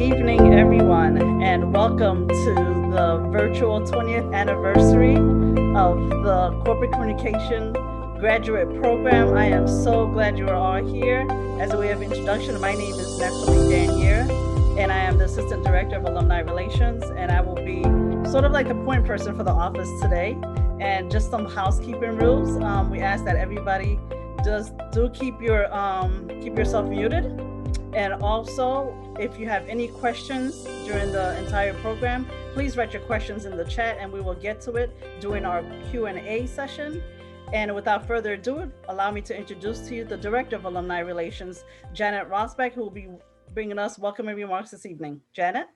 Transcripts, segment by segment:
evening, everyone, and welcome to the virtual 20th anniversary of the Corporate Communication Graduate Program. I am so glad you are all here. As a way of introduction, my name is Natalie Danier, and I am the Assistant Director of Alumni Relations, and I will be sort of like the point person for the office today. And just some housekeeping rules. We ask that everybody do keep yourself muted, and also, if you have any questions during the entire program, please write your questions in the chat and we will get to it during our Q&A session. And without further ado, allow me to introduce to you the Director of Alumni Relations, Janet Rosbeck, who will be bringing us welcoming remarks this evening. Janet?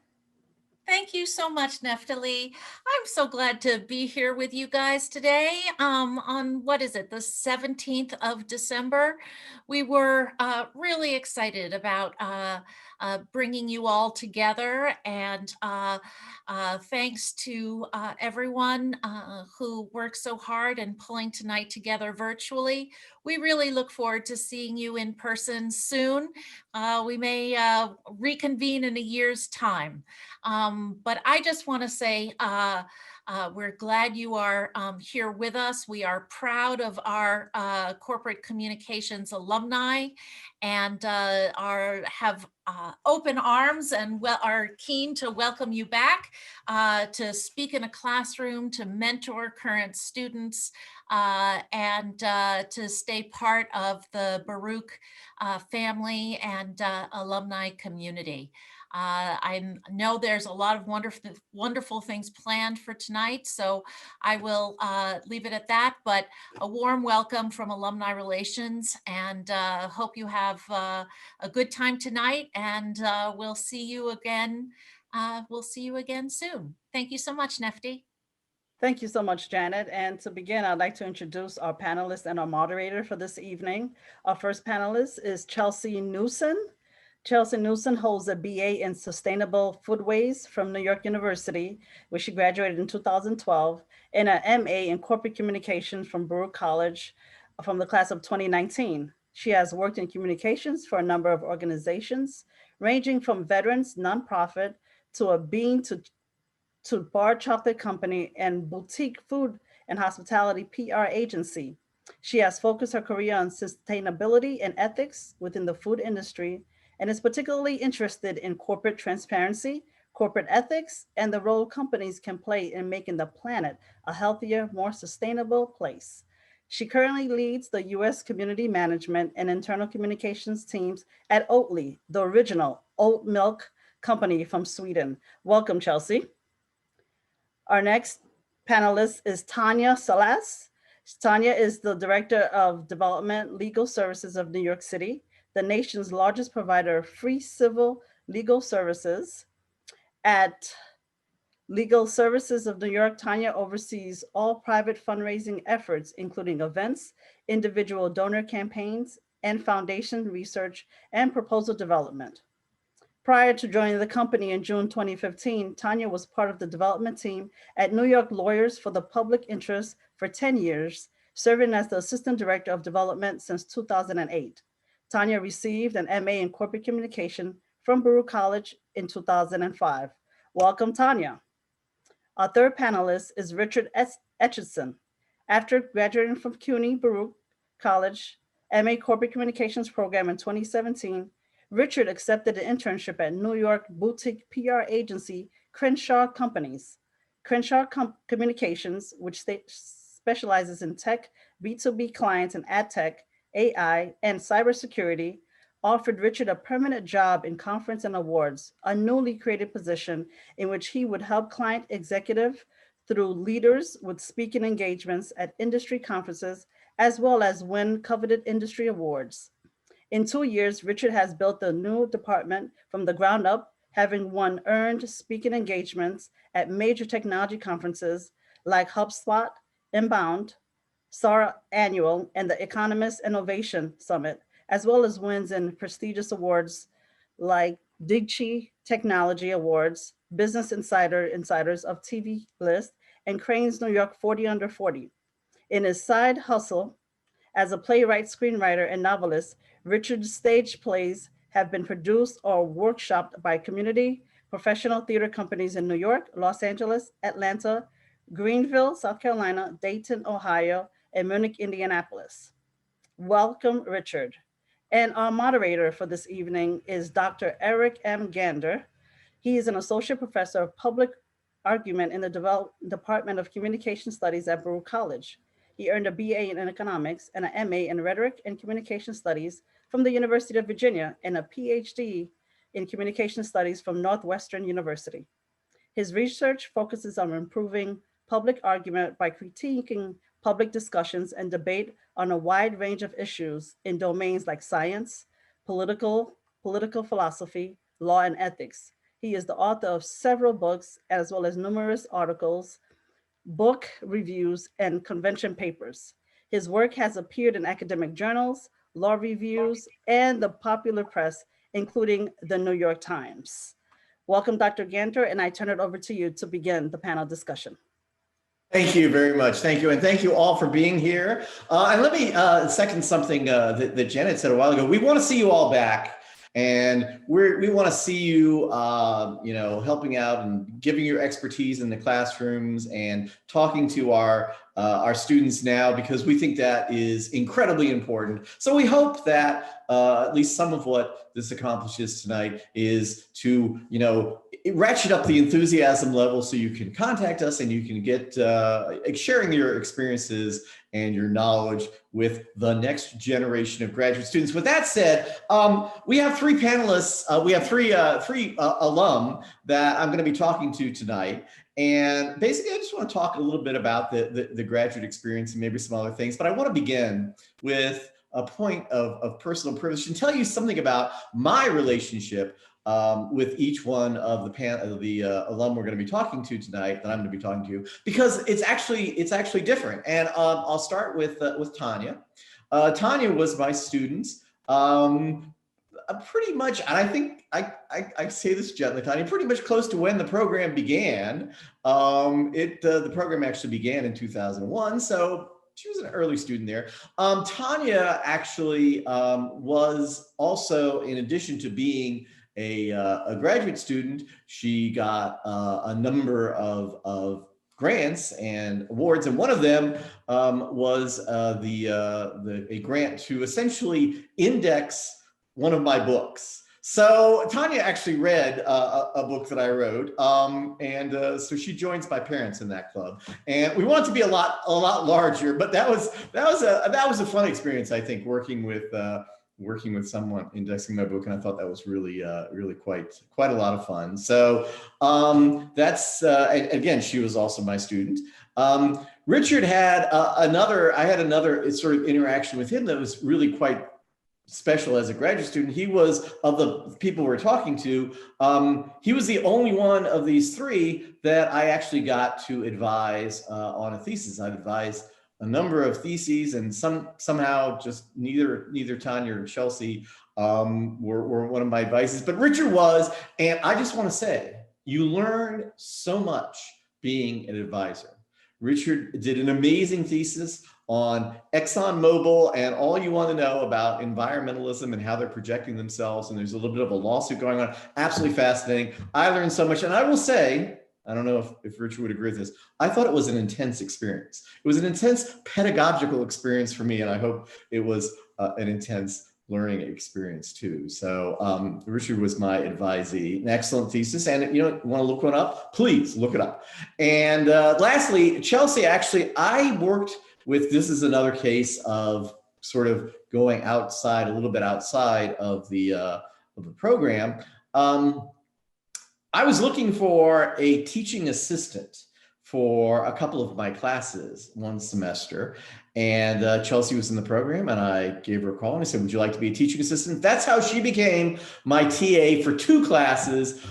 Thank you so much, Neftali. I'm so glad to be here with you guys today on what is it, the 17th of December. We were really excited about bringing you all together, and thanks to everyone who worked so hard and pulling tonight together virtually. We really look forward to seeing you in person soon. We may reconvene in a year's time. But I just want to say we're glad you are here with us. We are proud of our corporate communications alumni and have open arms and are keen to welcome you back to speak in a classroom, to mentor current students, and to stay part of the Baruch family and alumni community. I know there's a lot of wonderful things planned for tonight, so I will leave it at that. But a warm welcome from Alumni Relations, and hope you have a good time tonight. And we'll see you again. We'll see you again soon. Thank you so much, Nefti. Thank you so much, Janet. And to begin, I'd like to introduce our panelists and our moderator for this evening. Our first panelist is Chelsea Newson. Chelsea Newson holds a BA in Sustainable Foodways from New York University, where she graduated in 2012, and an MA in Corporate Communications from Baruch College from the class of 2019. She has worked in communications for a number of organizations, ranging from veterans, nonprofit, to a bean to bar chocolate company and boutique food and hospitality PR agency. She has focused her career on sustainability and ethics within the food industry and is particularly interested in corporate transparency, corporate ethics, and the role companies can play in making the planet a healthier, more sustainable place. She currently leads the US Community Management and Internal Communications teams at Oatly, the original oat milk company from Sweden. Welcome, Chelsea. Our next panelist is Tanya Salas. Tanya is the Director of Development Legal Services of New York City, the nation's largest provider of free civil legal services. At Legal Services of New York, Tanya oversees all private fundraising efforts, including events, individual donor campaigns, and foundation research and proposal development. Prior to joining the company in June 2015, Tanya was part of the development team at New York Lawyers for the Public Interest for 10 years, serving as the Assistant Director of Development since 2008. Tanya received an MA in Corporate Communication from Baruch College in 2005. Welcome, Tanya. Our third panelist is Richard Etchison. After graduating from CUNY Baruch College MA Corporate Communications program in 2017, Richard accepted an internship at New York boutique PR agency Crenshaw Companies. Crenshaw Communications, which specializes in tech, B2B clients in ad tech, AI, and cybersecurity, offered Richard a permanent job in conference and awards, a newly created position in which he would help client executive through leaders with speaking engagements at industry conferences, as well as win coveted industry awards. In 2 years, Richard has built the new department from the ground up, having won earned speaking engagements at major technology conferences like HubSpot, Inbound, SAR Annual, and the Economist Innovation Summit, as well as wins in prestigious awards like Digchi Technology Awards, Business Insiders of TV List, and Crane's New York 40 Under 40. In his side hustle as a playwright, screenwriter, and novelist, Richard stage plays have been produced or workshopped by community professional theater companies in New York, Los Angeles, Atlanta, Greenville, South Carolina, Dayton, Ohio, and Munich, Indianapolis. Welcome, Richard. And our moderator for this evening is Dr. Eric M. Gander. He is an associate professor of public argument in the Department of Communication Studies at Baruch College. He earned a BA in economics and an MA in rhetoric and communication studies from the University of Virginia and a PhD in communication studies from Northwestern University. His research focuses on improving public argument by critiquing public discussions and debate on a wide range of issues in domains like science, political philosophy, law, and ethics. He is the author of several books, as well as numerous articles, book reviews, and convention papers. His work has appeared in academic journals, law reviews, and the popular press, including the New York Times. Welcome, Dr. Ganter, and I turn it over to you to begin the panel discussion. Thank you very much. Thank you. And thank you all for being here. And let me second something that Janet said a while ago. We want to see you all back. And we want to see you, helping out and giving your expertise in the classrooms and talking to our students now, because we think that is incredibly important. So we hope that at least some of what this accomplishes tonight is to, ratchet up the enthusiasm level so you can contact us and you can get sharing your experiences and your knowledge with the next generation of graduate students. With that said, we have three panelists. We have three alum that I'm going to be talking to tonight. And basically, I just want to talk a little bit about the graduate experience and maybe some other things. But I want to begin with a point of personal privilege and tell you something about my relationship with each one of the alum we're going to be talking to tonight, that I'm going to be talking to, because it's actually different. And I'll start with Tanya. Tanya was my student pretty much, and I think I say this gently, Tanya, pretty much close to when the program began. The program actually began in 2001, so she was an early student there. Tanya actually was also, in addition to being a graduate student, she got a number of grants and awards, and one of them was a grant to essentially index one of my books. So Tanya actually read a book that I wrote, and so she joins my parents in that club. And we want it to be a lot larger, but that was a fun experience, I think, working with someone indexing my book, and I thought that was really quite a lot of fun. So that's and again, she was also my student. Richard had I had another sort of interaction with him that was really quite special as a graduate student. He was, of the people we're talking to, he was the only one of these three that I actually got to advise on a thesis. I've advised a number of theses, and somehow just neither Tanya or Chelsea were one of my advices, but Richard was. And I just want to say, you learn so much being an advisor. Richard did an amazing thesis on ExxonMobil and all you want to know about environmentalism and how they're projecting themselves. And there's a little bit of a lawsuit going on. Absolutely fascinating. I learned so much. And I will say, I don't know if Richard would agree with this, I thought it was an intense experience. It was an intense pedagogical experience for me. And I hope it was an intense learning experience too. So Richard was my advisee. An excellent thesis. And you want to look one up? Please look it up. And lastly, Chelsea, actually, I worked with, this is another case of sort of going outside, a little bit outside of the program. I was looking for a teaching assistant for a couple of my classes one semester, and Chelsea was in the program, and I gave her a call and I said, would you like to be a teaching assistant? That's how she became my TA for two classes,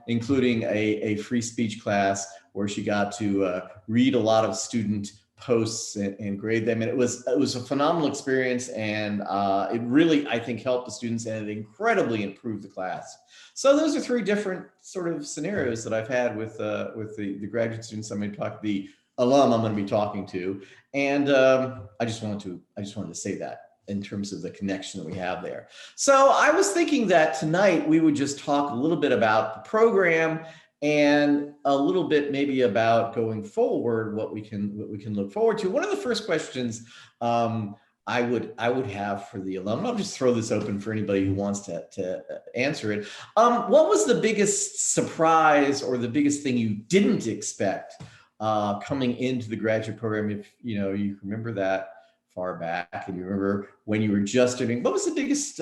including a free speech class where she got to read a lot of student posts and grade them. And it was a phenomenal experience, and it really, I think, helped the students, and it incredibly improved the class. So those are three different sort of scenarios that I've had with the graduate students the alum I'm going to be talking to, and I just wanted to say that in terms of the connection that we have there. So I was thinking that tonight we would just talk a little bit about the program and a little bit maybe about going forward, what we can look forward to. One of the first questions I would have for the alumni, I'll just throw this open for anybody who wants to answer it. What was the biggest surprise or the biggest thing you didn't expect coming into the graduate program? If you remember that far back and you remember when you were just doing, what was the biggest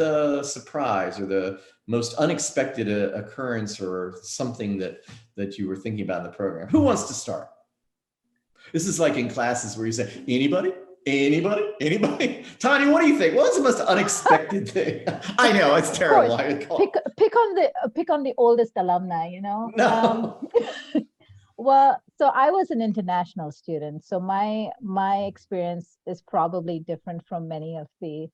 surprise or the most unexpected occurrence or something that you were thinking about in the program? Who wants to start? This is like in classes where you say, anybody? Anybody? Tanya, what do you think? What was the most unexpected thing? I know it's terrible. Pick on the oldest alumni, No. Well, so I was an international student, so my experience is probably different from many of the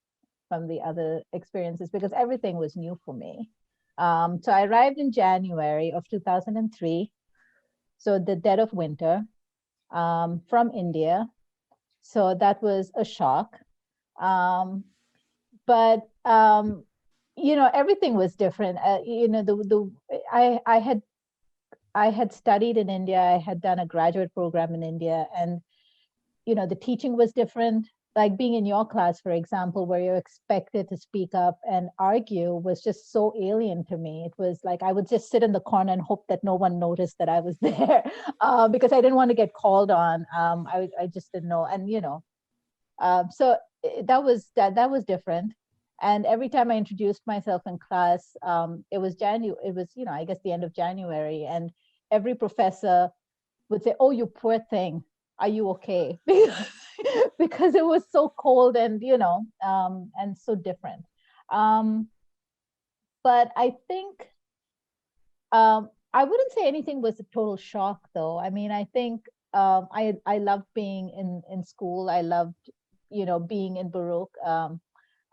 other experiences because everything was new for me. So I arrived in January of 2003, so the dead of winter, from India. So that was a shock. But everything was different. I had studied in India. I had done a graduate program in India, and the teaching was different. Like being in your class, for example, where you're expected to speak up and argue was just so alien to me. It was like I would just sit in the corner and hope that no one noticed that I was there because I didn't want to get called on. I just didn't know. And, so that was different. And every time I introduced myself in class, it was I guess the end of January. And every professor would say, "Oh, you poor thing. Are you okay?" Because it was so cold and, and so different. But I think I wouldn't say anything was a total shock, though. I mean, I think I loved being in school. I loved, being in Baruch.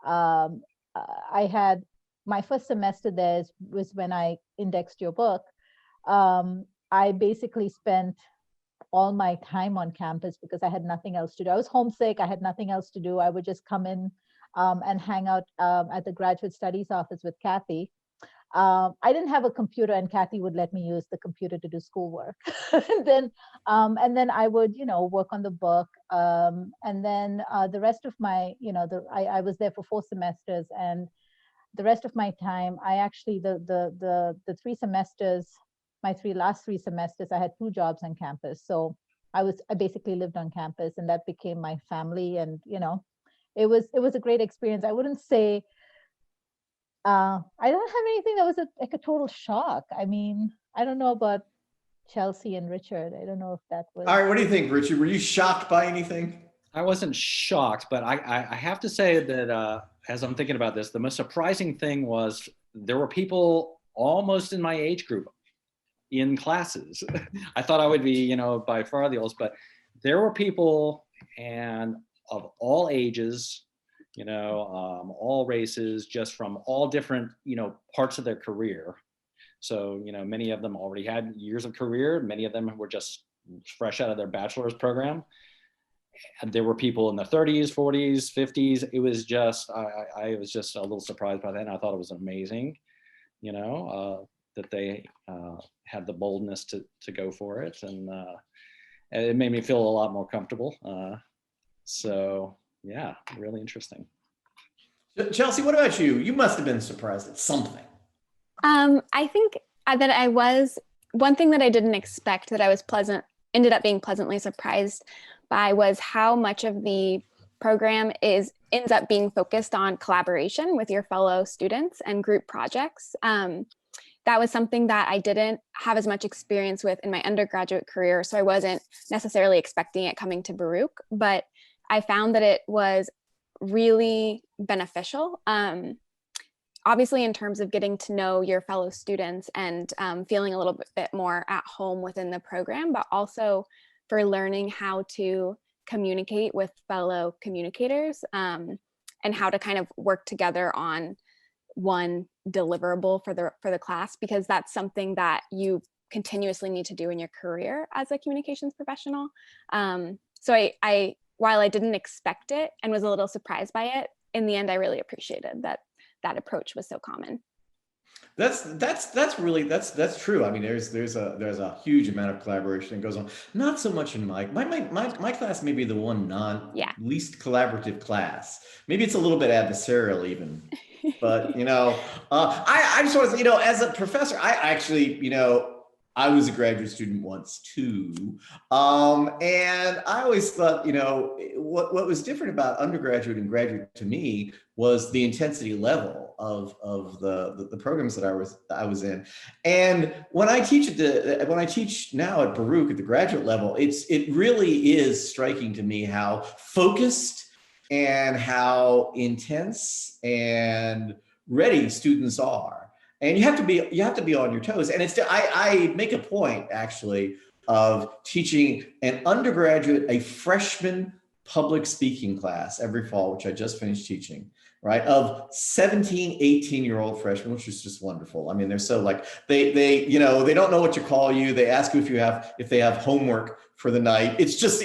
I had my first semester there was when I indexed your book. I basically spent all my time on campus because I had nothing else to do. I was homesick. I had nothing else to do. I would just come in and hang out at the graduate studies office with Kathy. I didn't have a computer, and Kathy would let me use the computer to do schoolwork. and then I would, work on the book. And then the rest of my, I was there for 4 semesters, and the rest of my time, I actually the 3 semesters. My last 3 semesters, I had 2 jobs on campus. So I basically lived on campus, and that became my family. And, it was a great experience. I wouldn't say, I don't have anything that was like a total shock. I mean, I don't know about Chelsea and Richard. I don't know if that was. All right, what do you think, Richard? Were you shocked by anything? I wasn't shocked, but I have to say that as I'm thinking about this, the most surprising thing was there were people almost in my age group in classes. I thought I would be, by far the oldest, but there were people and of all ages, all races, just from all different, parts of their career. So, many of them already had years of career. Many of them were just fresh out of their bachelor's program. And there were people in the 30s, 40s, 50s. It was just, I was just a little surprised by that. And I thought it was amazing, that they had the boldness to go for it. And it made me feel a lot more comfortable. So yeah, really interesting. Chelsea, what about you? You must have been surprised at something. I think that I was, one thing that I didn't expect that I was ended up being pleasantly surprised by was how much of the program ends up being focused on collaboration with your fellow students and group projects. That was something that I didn't have as much experience with in my undergraduate career, so I wasn't necessarily expecting it coming to Baruch, but I found that it was really beneficial. Obviously, in terms of getting to know your fellow students and feeling a little bit more at home within the program, but also for learning how to communicate with fellow communicators and how to kind of work together on one deliverable for the class, because that's something that you continuously need to do in your career as a communications professional. So I while I didn't expect it and was a little surprised by it, in the end, I really appreciated that that approach was so common. That's really that's true. I mean, there's a huge amount of collaboration that goes on. Not so much in my class may be the one Yeah. least collaborative class. Maybe it's a little bit adversarial even. But I just want to say, as a professor, I actually, I was a graduate student once too, and I always thought, what was different about undergraduate and graduate to me was the intensity level of the programs that I was in. And when I teach now at Baruch at the graduate level, it really is striking to me how focused and how intense and ready students are. And you have to be on your toes. And I make a point actually of teaching an undergraduate a freshman public speaking class every fall, which I just finished teaching, right? Of 17, 18-year-old freshmen, which is just wonderful. I mean, they're so like, they don't know what to call you. They ask you if they have homework for the night. It's just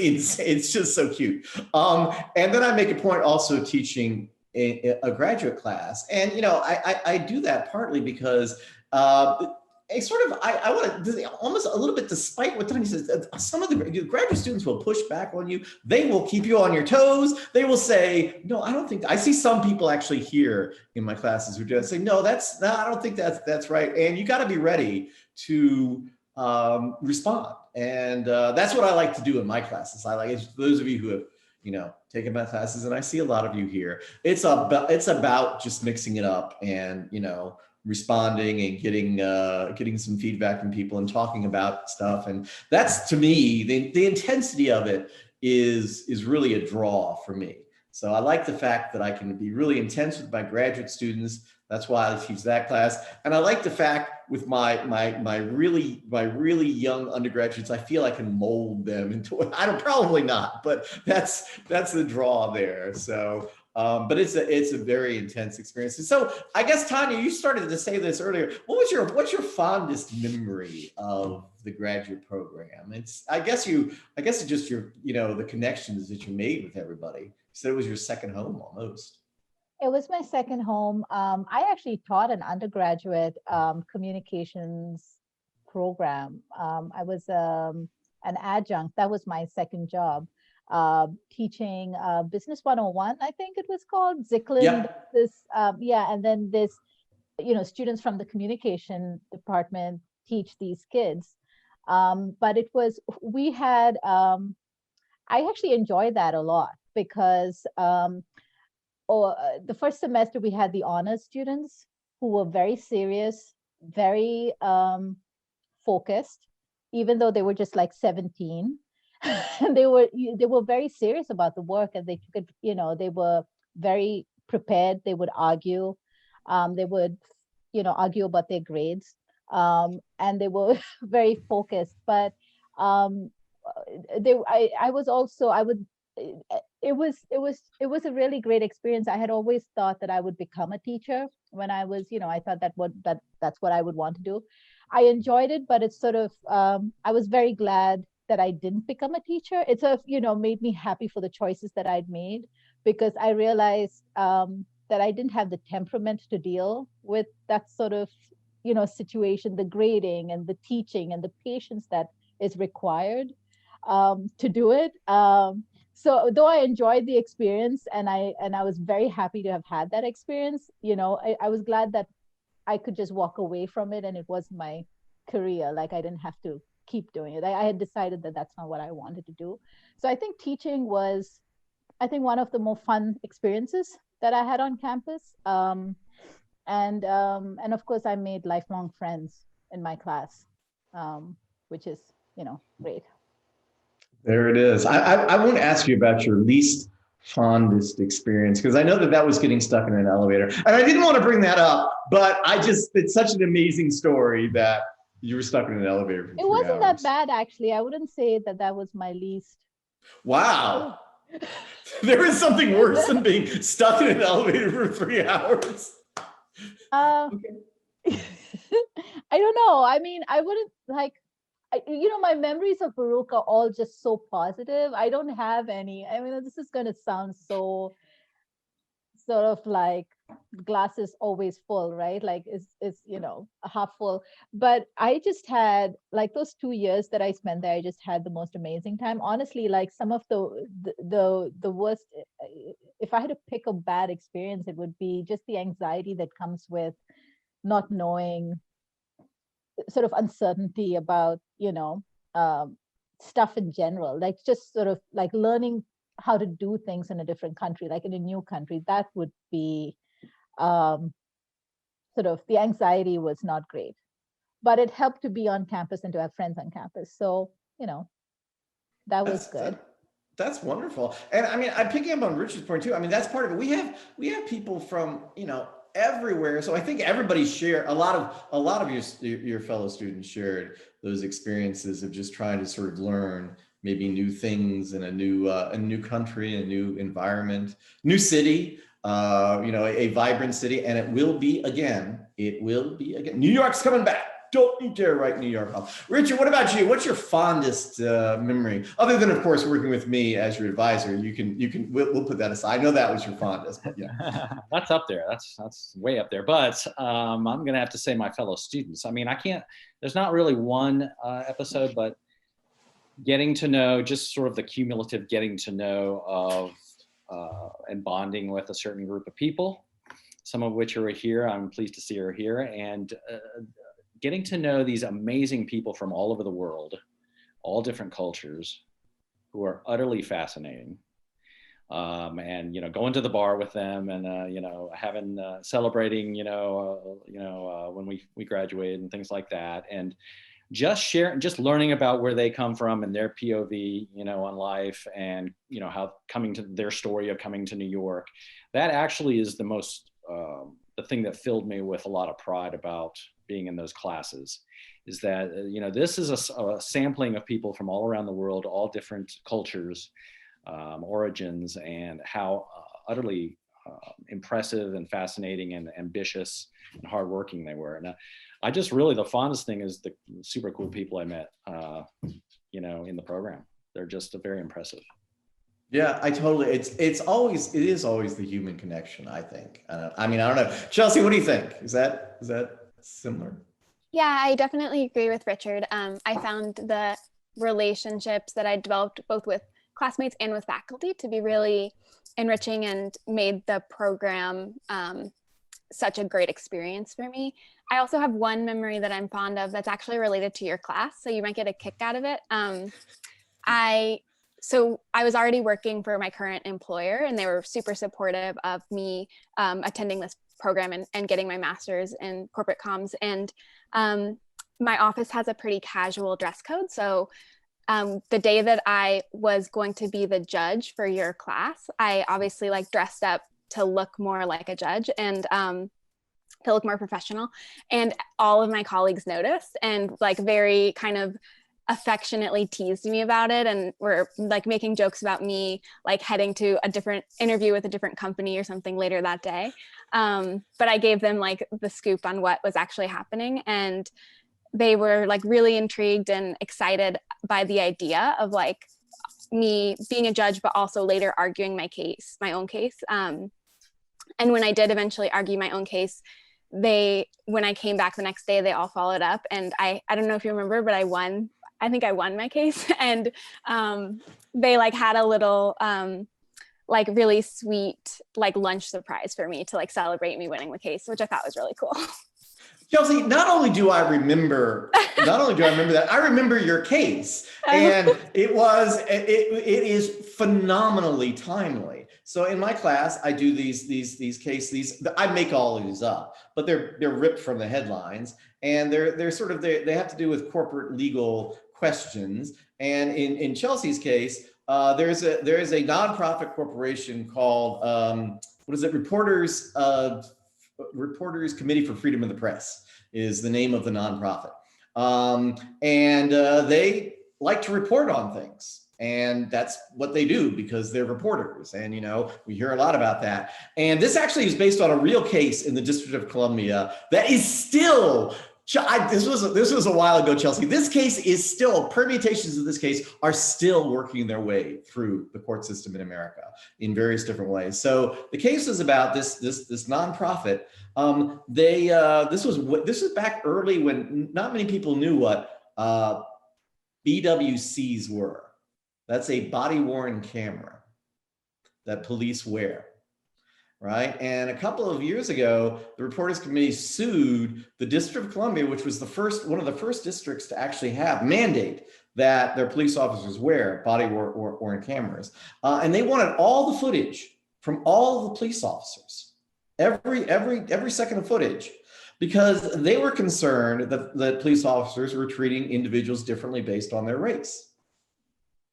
so cute. And then I make a point also teaching a graduate class. And, I do that partly because I want to almost a little bit, despite what Tony says, some of the graduate students will push back on you. They will keep you on your toes. They will say, no, I don't think, I see some people actually here in my classes who just say, no, I don't think that's right. And you got to be ready to respond. And that's what I like to do in my classes. I like it. Those of you who have, taken my classes, and I see a lot of you here. It's about just mixing it up and, responding and getting some feedback from people and talking about stuff. And that's, to me, the intensity of it is really a draw for me. So I like the fact that I can be really intense with my graduate students. That's why I teach that class. And I like the fact with my really young undergraduates, I feel I can mold them into, probably not, but that's the draw there. So, but it's a very intense experience. And so I guess, Tanya, you started to say this earlier. What's your fondest memory of the graduate program? I guess it's just the connections that you made with everybody. You said it was your second home almost. It was my second home. I actually taught an undergraduate communications program. I was an adjunct. That was my second job, teaching Business 101, I think it was called. Zicklin. Yep. And then this, students from the communication department teach these kids. But I actually enjoyed that a lot because the first semester we had the honors students who were very serious, very focused, even though they were just like 17. And they were very serious about the work, and they took it, they were very prepared. They would argue. They would, argue about their grades. And they were very focused. But it was a really great experience. I had always thought that I would become a teacher when I was, I thought that's what I would want to do. I enjoyed it, but it's sort of, I was very glad that I didn't become a teacher. It sort of, made me happy for the choices that I'd made, because I realized that I didn't have the temperament to deal with that sort of, situation, the grading and the teaching and the patience that is required to do it. So though I enjoyed the experience and I was very happy to have had that experience, I was glad that I could just walk away from it and it wasn't my career. Like I didn't have to keep doing it. I had decided that that's not what I wanted to do. So I think teaching was, one of the more fun experiences that I had on campus. And of course I made lifelong friends in my class, which is, great. There it is. I won't ask you about your least fondest experience, because I know that was getting stuck in an elevator. And I didn't want to bring that up, but it's such an amazing story that you were stuck in an elevator for 3 hours. It wasn't that bad, actually. I wouldn't say that was my least. Wow. There is something worse than being stuck in an elevator for 3 hours. Okay. I don't know. I mean, I wouldn't my memories of Baruch are all just so positive. I don't have any. I mean, this is going to sound so sort of like glass is always full, right? Like is half full. But I just had like those 2 years that I spent there, I just had the most amazing time. Honestly, like some of the worst, if I had to pick a bad experience, it would be just the anxiety that comes with not knowing, sort of uncertainty about, stuff in general, like just sort of like learning how to do things in a different country, like in a new country. That would be sort of, the anxiety was not great, but it helped to be on campus and to have friends on campus. So, that was good. That's wonderful. And I mean, I'm picking up on Richard's point too. I mean, that's part of it. We have people from, everywhere. So I think everybody shared a lot of your fellow students shared those experiences of just trying to sort of learn maybe new things in a new country, a new environment, new city, a vibrant city. And it will be again. New York's coming back. Don't you dare write New York off. Richard, what about you? What's your fondest memory? Other than, of course, working with me as your advisor, we'll put that aside. I know that was your fondest, but yeah. That's up there. That's way up there. But I'm going to have to say my fellow students. I mean, there's not really one episode, but getting to know, just sort of the cumulative getting to know of and bonding with a certain group of people, some of which are here. I'm pleased to see are here. And getting to know these amazing people from all over the world, all different cultures, who are utterly fascinating. And going to the bar with them, and having celebrating, when we graduated and things like that, and just learning about where they come from and their POV, on life, and how coming to their story of coming to New York. That actually is the thing that filled me with a lot of pride about being in those classes, is that, this is a sampling of people from all around the world, all different cultures, origins, and how utterly impressive and fascinating and ambitious and hardworking they were. And I just really, the fondest thing is the super cool people I met, in the program. They're just very impressive. Yeah, it is always the human connection, I think. I don't know. Chelsea, what do you think? Is that similar? Yeah, I definitely agree with Richard. I found the relationships that I developed both with classmates and with faculty to be really enriching, and made the program such a great experience for me. I also have one memory that I'm fond of that's actually related to your class, so you might get a kick out of it. So I was already working for my current employer, and they were super supportive of me attending this program and getting my master's in corporate comms. And my office has a pretty casual dress code. So the day that I was going to be the judge for your class, I obviously dressed up to look more like a judge and to look more professional. And all of my colleagues noticed and very kind of affectionately teased me about it, and were making jokes about me heading to a different interview with a different company or something later that day. But I gave them the scoop on what was actually happening, and they were really intrigued and excited by the idea of me being a judge, but also later arguing my own case. And when I did eventually argue my own case, when I came back the next day, they all followed up, and I don't know if you remember, but I think I won my case. And they had a little really sweet lunch surprise for me to celebrate me winning the case, which I thought was really cool. Chelsea, not only do I remember that, I remember your case, and it is phenomenally timely. So in my class, I do these cases. I make all of these up, but they're ripped from the headlines, and they're sort of they have to do with corporate legal questions. And in Chelsea's case, there is a nonprofit corporation called Reporters Committee for Freedom of the Press is the name of the nonprofit. And they like to report on things. And that's what they do because they're reporters. And, we hear a lot about that. And this actually is based on a real case in the District of Columbia that is still This was a while ago, Chelsea. This case is still, permutations of this case are still working their way through the court system in America in various different ways. So the case was about this nonprofit. This was back early when not many people knew what BWCs were. That's a body worn camera that police wear. Right. And a couple of years ago, the Reporters Committee sued the District of Columbia, which was one of the first districts to actually mandate that their police officers wear body worn cameras. And they wanted all the footage from all the police officers, every second of footage, because they were concerned that police officers were treating individuals differently based on their race.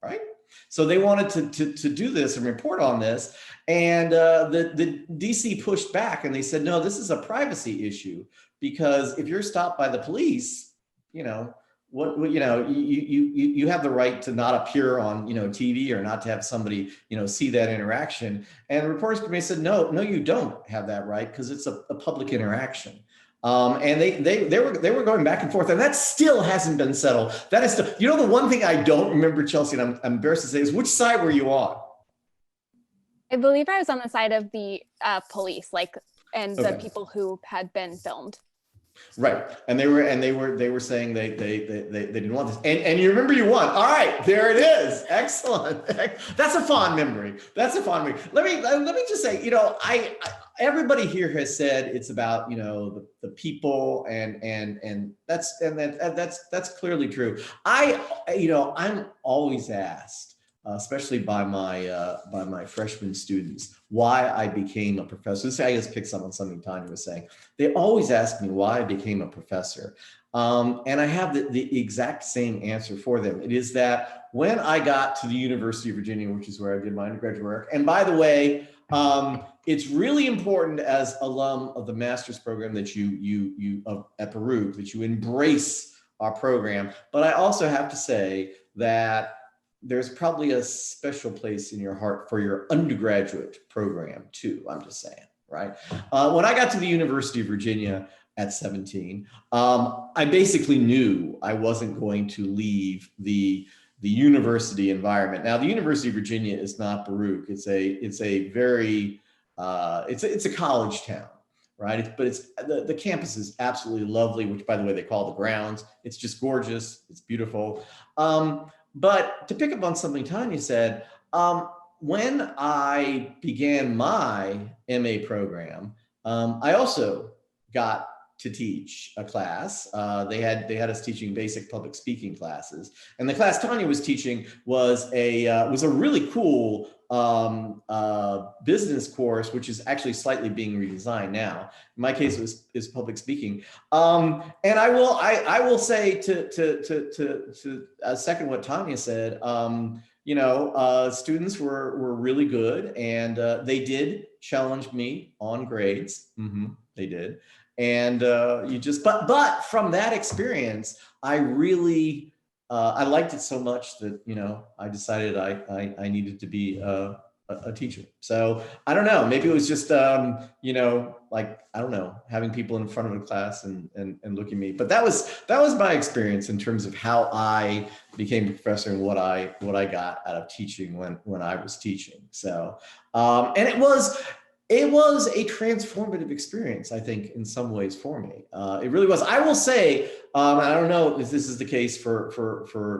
Right. So they wanted to do this and report on this. And the DC pushed back and they said, no, this is a privacy issue, because if you're stopped by the police, you have the right to not appear on, TV, or not to have somebody, see that interaction. And the Reporters Committee said, no, you don't have that right, because it's a public interaction. And they were going back and forth, and that still hasn't been settled. That is still, the one thing I don't remember, Chelsea, and I'm embarrassed to say, is which side were you on? I believe I was on the side of the police, and the Okay. people who had been filmed. Right, and they were saying they didn't want this, and you remember you won. All right, there it is. Excellent. That's a fond memory. Let me just say, everybody here has said it's about the people, and that's clearly true. I'm always asked, especially by my freshman students, why I became a professor. This, I just picked up on something Tanya was saying. They always ask me why I became a professor. And I have the exact same answer for them. It is that when I got to the University of Virginia, which is where I did my undergraduate work, and by the way, it's really important as alum of the master's program that you at Baruch, that you embrace our program. But I also have to say that there's probably a special place in your heart for your undergraduate program too. I'm just saying, right? When I got to the University of Virginia at 17, I basically knew I wasn't going to leave the university environment. Now, the University of Virginia is not Baruch. It's a very it's a college town, right? But the campus is absolutely lovely, which, by the way, they call the grounds. It's just gorgeous. It's beautiful. But to pick up on something Tanya said, when I began my MA program, I also got to teach a class. They had us teaching basic public speaking classes, and the class Tanya was teaching was a really cool business course, which is actually slightly being redesigned now. In my case, it is public speaking. And I will say to second what Tanya said. Students were really good, and they did challenge me on grades. They did. And but from that experience, I really, I liked it so much that, I decided I needed to be a teacher. So I don't know, maybe it was just, I don't know, having people in front of a class and look at me. But that was my experience in terms of how I became a professor and what I got out of teaching when I was teaching. So, and it was a transformative experience, I think, in some ways for me. It really was. I will say, I don't know if this is the case for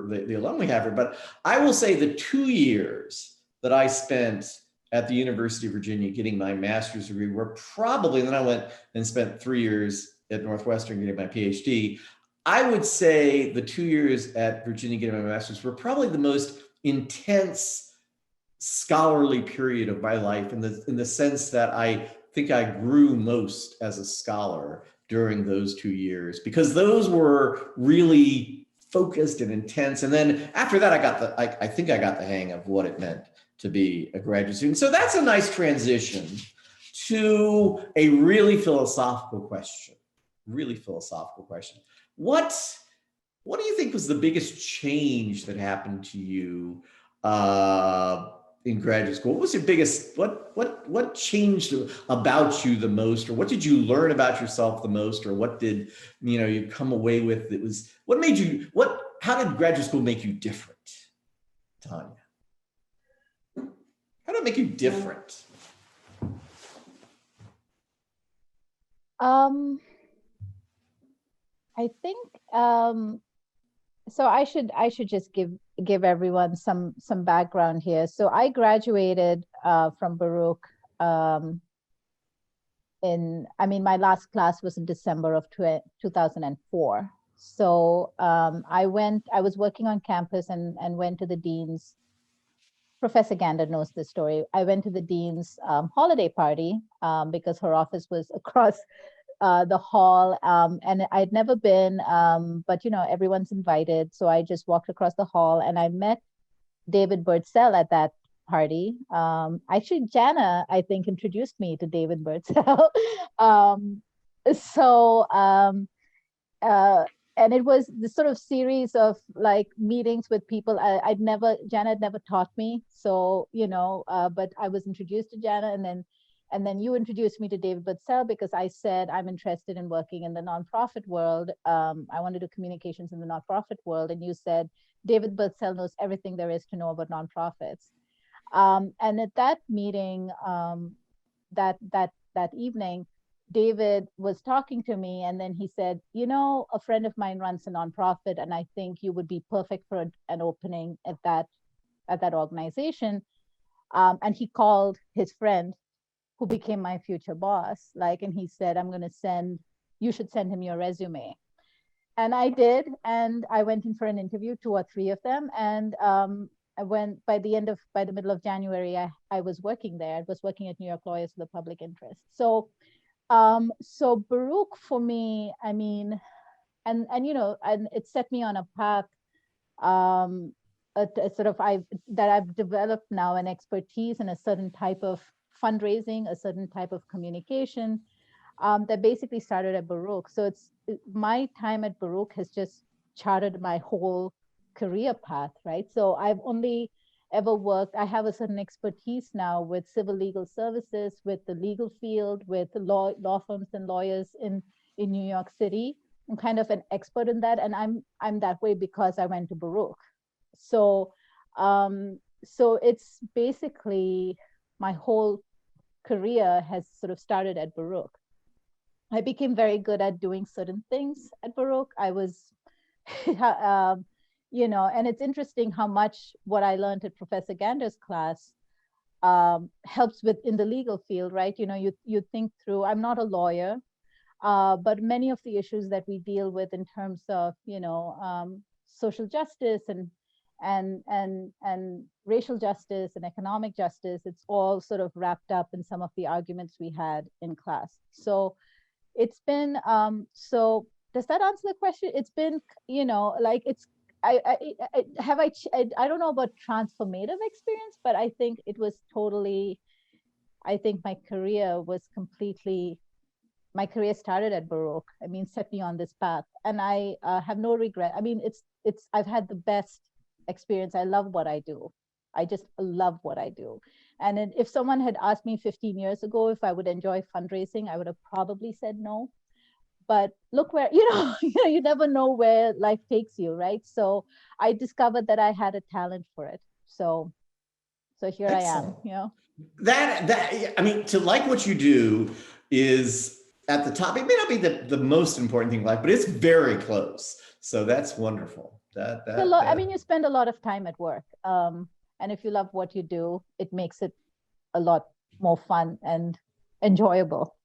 the alumni have here, but I will say the 2 years that I spent at the University of Virginia getting my master's degree were probably, and then I went and spent 3 years at Northwestern getting my PhD. I would say the 2 years at Virginia getting my master's were probably the most intense scholarly period of my life, in the sense that I think I grew most as a scholar during those 2 years, because those were really focused and intense. And then after that, I think I got the hang of what it meant to be a graduate student. So that's a nice transition to a really philosophical question. What do you think was the biggest change that happened to you in graduate school? What was your biggest, what changed about you the most, or what did you learn about yourself the most, or what did, you come away with that was, what made you, how did graduate school make you different, Tanya? How did it make you different? I think so. I should just give everyone some background here. So I graduated from Baruch my last class was in December of 2004. So I was working on campus and went to the dean's. Professor Gander knows this story. I went to the dean's holiday party because her office was across the hall, and I'd never been, but everyone's invited. So I just walked across the hall and I met David Birdsell at that party. Actually, Jana, I think, introduced me to David Birdsell. And it was this sort of series of like meetings with people Jana had never taught me. So, but I was introduced to Jana, and then you introduced me to David Birdsell because I said I'm interested in working in the nonprofit world. I want to do communications in the nonprofit world. And you said, David Birdsell knows everything there is to know about nonprofits. And at that meeting, that evening, David was talking to me, and then he said, a friend of mine runs a nonprofit, and I think you would be perfect for an opening at that organization. And he called his friend, who became my future boss, and he said, you should send him your resume. And I did, and I went in for an interview, 2 or 3 of them, and I went by the middle of January, I was working there. I was working at New York Lawyers for the Public Interest. So Baruch for me, and it set me on a path that I've developed now an expertise in a certain type of fundraising, a certain type of communication that basically started at Baruch. So my time at Baruch has just charted my whole career path, right? So I've only ever worked, I have a certain expertise now with civil legal services, with the legal field, with law firms and lawyers in New York City. I'm kind of an expert in that, and I'm that way because I went to Baruch. So it's basically my whole career has sort of started at Baruch. I became very good at doing certain things at Baruch. I was and it's interesting how much what I learned at Professor Gander's class helps in the legal field, right? You think through, I'm not a lawyer, but many of the issues that we deal with in terms of, social justice and racial justice and economic justice, it's all sort of wrapped up in some of the arguments we had in class. So it's been, so does that answer the question? It's been, I don't know about transformative experience, but I think it was totally, I think my career started at Baruch. Set me on this path, and I have no regret. I've had the best experience. I love what I do. I just love what I do. And if someone had asked me 15 years ago if I would enjoy fundraising, I would have probably said no. But look where, you never know where life takes you, right? So I discovered that I had a talent for it. So here Excellent. I am, That to like what you do is at the top. It may not be the most important thing in life, but it's very close. So that's wonderful. You spend a lot of time at work. And if you love what you do, it makes it a lot more fun and enjoyable,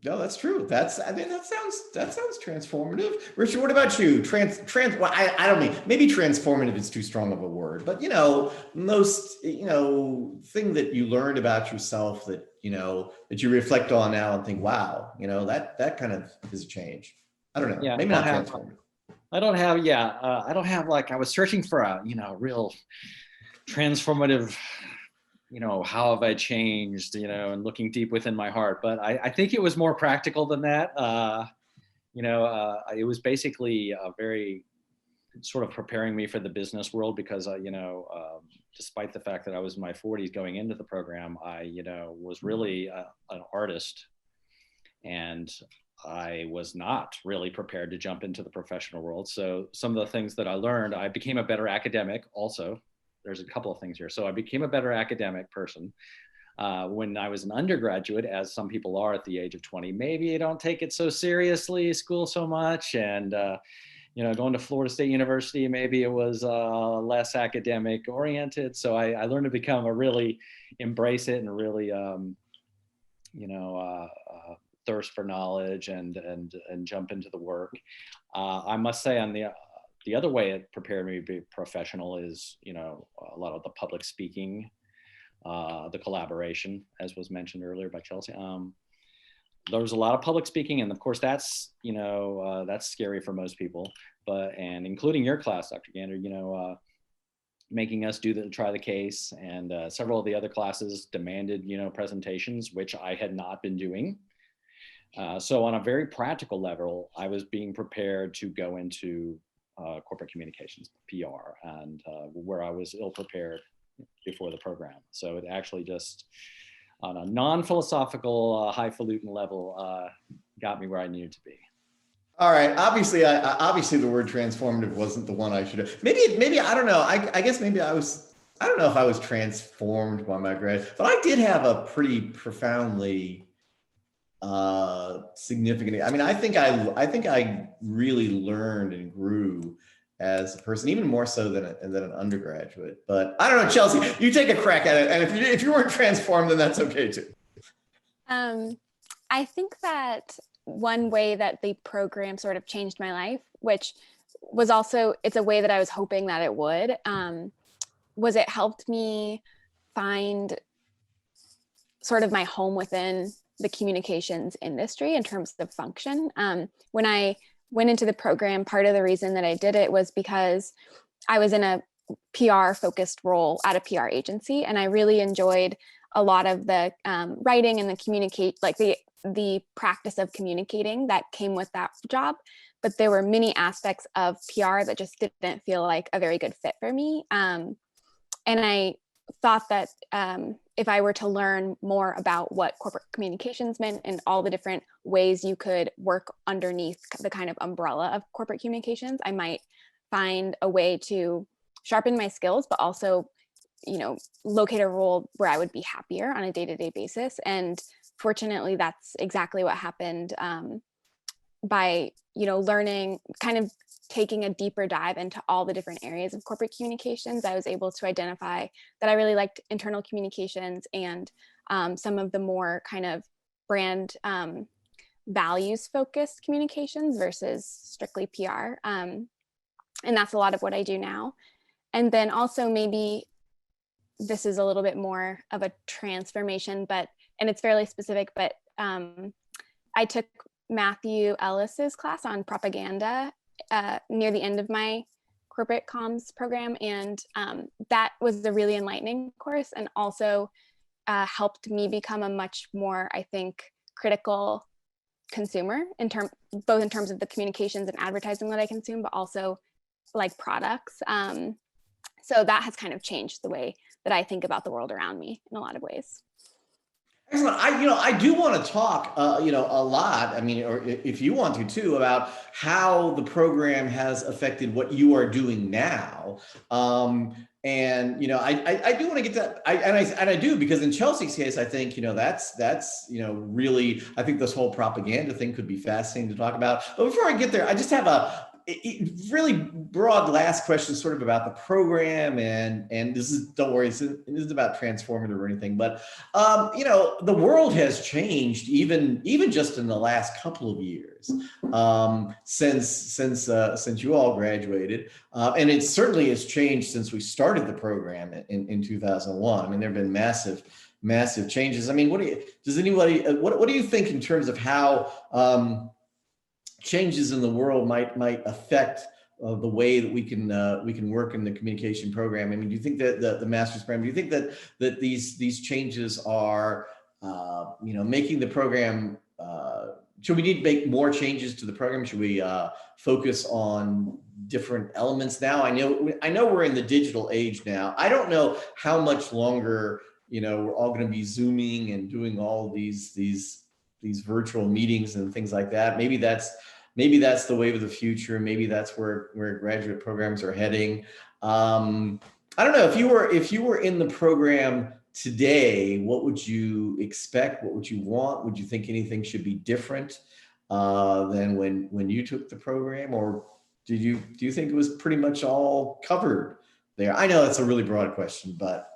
No, that's true. That sounds transformative. Richard, what about you? Well, I don't mean, maybe transformative is too strong of a word, but most thing that you learned about yourself that that you reflect on now and think, wow, that kind of is a change. I don't know. Yeah, maybe not transformative. I don't have I was searching for a real transformative, how have I changed, and looking deep within my heart. But I think it was more practical than that. It was basically a very sort of preparing me for the business world because despite the fact that I was in my 40s going into the program, I was really an artist, and I was not really prepared to jump into the professional world. So some of the things that I learned, I became a better academic also. There's a couple of things here. So I became a better academic person. When I was an undergraduate, as some people are at the age of 20, maybe you don't take it so seriously, school so much. And, going to Florida State University, maybe it was less academic oriented. So I learned to become embrace it and really, thirst for knowledge and jump into the work. I must say on the other way it prepared me to be professional is, a lot of the public speaking, the collaboration, as was mentioned earlier by Chelsea. There was a lot of public speaking, and of course that's scary for most people, and including your class, Dr. Gander, making us try the case, and several of the other classes demanded, presentations, which I had not been doing. So on a very practical level, I was being prepared to go into corporate communications, PR, and where I was ill prepared before the program. So it actually just, on a non-philosophical, highfalutin level, got me where I needed to be. All right. Obviously, obviously the word transformative wasn't the one I should have. Maybe I don't know. I guess maybe I was. I don't know if I was transformed by my grad, but I did have a pretty profoundly significant. I mean, I think I really learned and grew as a person, even more so than an undergraduate. But I don't know, Chelsea, you take a crack at it, and if you weren't transformed, then that's okay too. I think that one way that the program sort of changed my life, which was also, it's a way that I was hoping that it would, was it helped me find sort of my home within the communications industry in terms of function. When I went into the program, part of the reason that I did it was because I was in a PR focused role at a PR agency, and I really enjoyed a lot of the writing and the practice of communicating that came with that job. But there were many aspects of PR that just didn't feel like a very good fit for me. And I thought that if I were to learn more about what corporate communications meant and all the different ways you could work underneath the kind of umbrella of corporate communications, I might find a way to sharpen my skills, but also, locate a role where I would be happier on a day-to-day basis. And fortunately, that's exactly what happened by, learning, kind of taking a deeper dive into all the different areas of corporate communications. I was able to identify that I really liked internal communications and some of the more kind of brand values focused communications versus strictly PR. And that's a lot of what I do now. And then also maybe this is a little bit more of a transformation, and it's fairly specific, but I took Matthew Ellis's class on propaganda near the end of my corporate comms program. And that was a really enlightening course, and also helped me become a much more, I think, critical consumer both in terms of the communications and advertising that I consume, but also like products. So that has kind of changed the way that I think about the world around me in a lot of ways. Excellent. I do want to talk, a lot. I mean, or if you want to too, about how the program has affected what you are doing now. And I do want to get to that. I do, because in Chelsea's case, I think that's really, I think this whole propaganda thing could be fascinating to talk about. But before I get there, I just have a really broad last question, sort of about the program, and this is, don't worry, this isn't about transformative or anything, but the world has changed even just in the last couple of years since you all graduated, and it certainly has changed since we started the program in 2001. I mean, there have been massive changes. I mean, what do you think in terms of how changes in the world might affect the way that we can work in the communication program? I mean, do you think that the master's program, do you think that these changes are making the program should we need to make more changes to the program? Should we focus on different elements now? I know we're in the digital age now. I don't know how much longer, we're all going to be Zooming and doing all these virtual meetings and things like that. Maybe that's the wave of the future. Maybe that's where graduate programs are heading. I don't know, if you were in the program today, what would you expect? What would you want? Would you think anything should be different than when you took the program, or do you think it was pretty much all covered there? I know that's a really broad question, but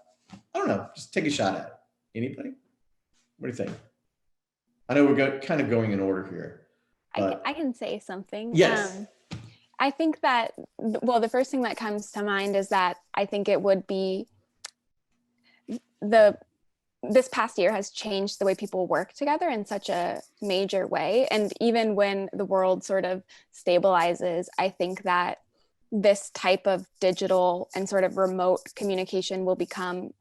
I don't know. Just take a shot at it. Anybody? What do you think? I know we're kind of going in order here. But I can say something. Yes. I think that, well, the first thing that comes to mind is that I think it would be this past year has changed the way people work together in such a major way. And even when the world sort of stabilizes, I think that this type of digital and sort of remote communication will become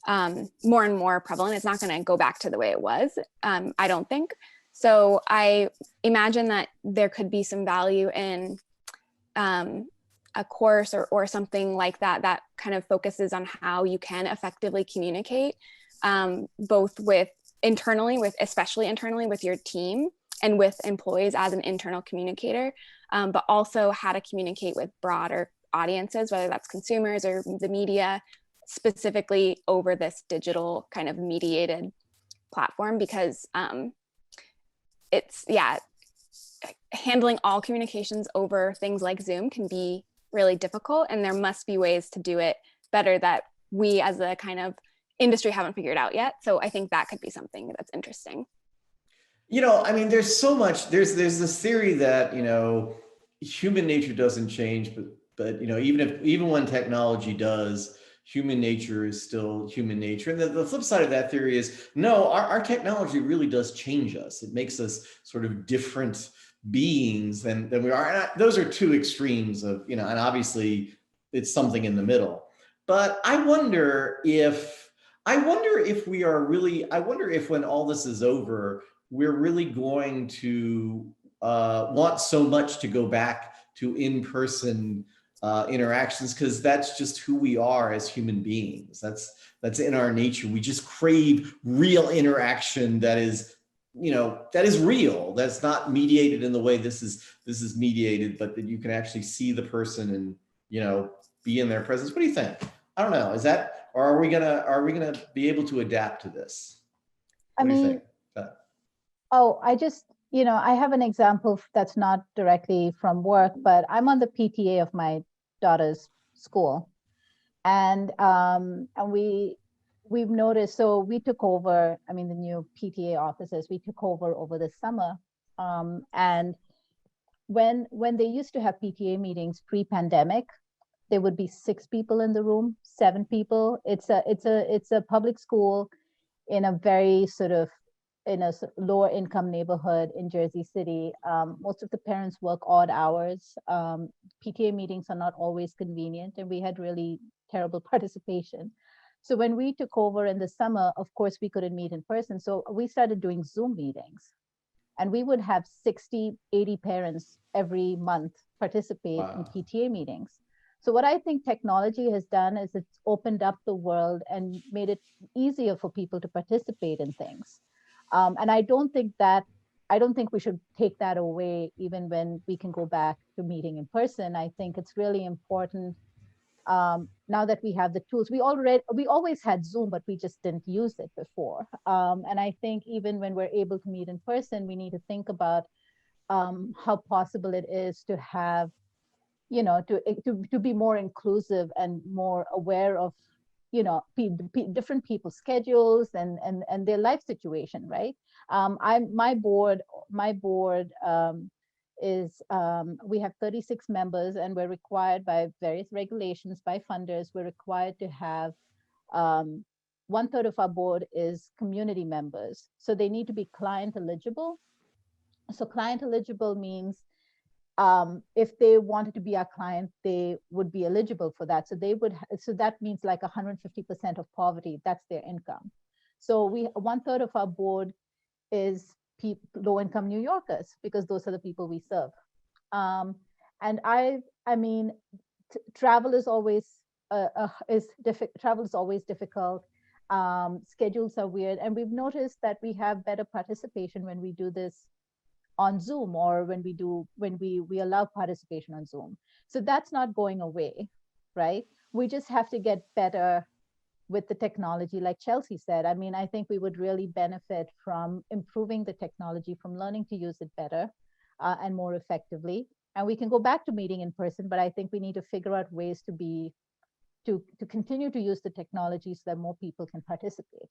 more and more prevalent. It's not going to go back to the way it was, I don't think. So I imagine that there could be some value in a course or something like that kind of focuses on how you can effectively communicate, both especially internally with your team and with employees as an internal communicator, but also how to communicate with broader audiences, whether that's consumers or the media, specifically over this digital kind of mediated platform, because handling all communications over things like Zoom can be really difficult, and there must be ways to do it better that we as a kind of industry haven't figured out yet. So I think that could be something that's interesting. There's so much, there's this theory that, human nature doesn't change, but even when technology does, human nature is still human nature. And the flip side of that theory is, no, our technology really does change us. It makes us sort of different beings than we are. And those are two extremes of, and obviously it's something in the middle. But I wonder if we are really, I wonder if when all this is over, we're really going to want so much to go back to in-person interactions, because that's just who we are as human beings. That's in our nature. We just crave real interaction that is real. That's not mediated in the way this is mediated, but that you can actually see the person and be in their presence. What do you think? I don't know. Is that, or are we gonna be able to adapt to this? What do you think? I have an example that's not directly from work, but I'm on the PTA of my daughter's school, and we've noticed. So we took over. The new PTA officers we took over the summer, and when they used to have PTA meetings pre-pandemic, there would be 6 people in the room, 7 people. It's a public school in a very sort of in a lower income neighborhood in Jersey City. Most of the parents work odd hours. PTA meetings are not always convenient, and we had really terrible participation. So when we took over in the summer, of course, we couldn't meet in person. So we started doing Zoom meetings, and we would have 60, 80 parents every month participate in PTA meetings. So what I think technology has done is it's opened up the world and made it easier for people to participate in things. And I don't think we should take that away even when we can go back to meeting in person. I think it's really important now that we have the tools. We always had Zoom, but we just didn't use it before. And I think even when we're able to meet in person, we need to think about how possible it is to have, to be more inclusive and more aware of different people's schedules and their life situation, right? My board is we have 36 members, and we're required by various regulations, by funders, we're required to have 1/3 of our board is community members. So they need to be client eligible. So client eligible means if they wanted to be our client, they would be eligible for that. So that means like 150% of poverty, that's their income. So 1/3 of our board is low-income New Yorkers, because those are the people we serve. And I mean, travel is always difficult. Schedules are weird, and we've noticed that we have better participation when we do this on Zoom, or when we allow participation on Zoom. So that's not going away, right? We just have to get better with the technology, like Chelsea said. I mean, I think we would really benefit from improving the technology, from learning to use it better and more effectively. And we can go back to meeting in person, but I think we need to figure out ways to continue to use the technology so that more people can participate.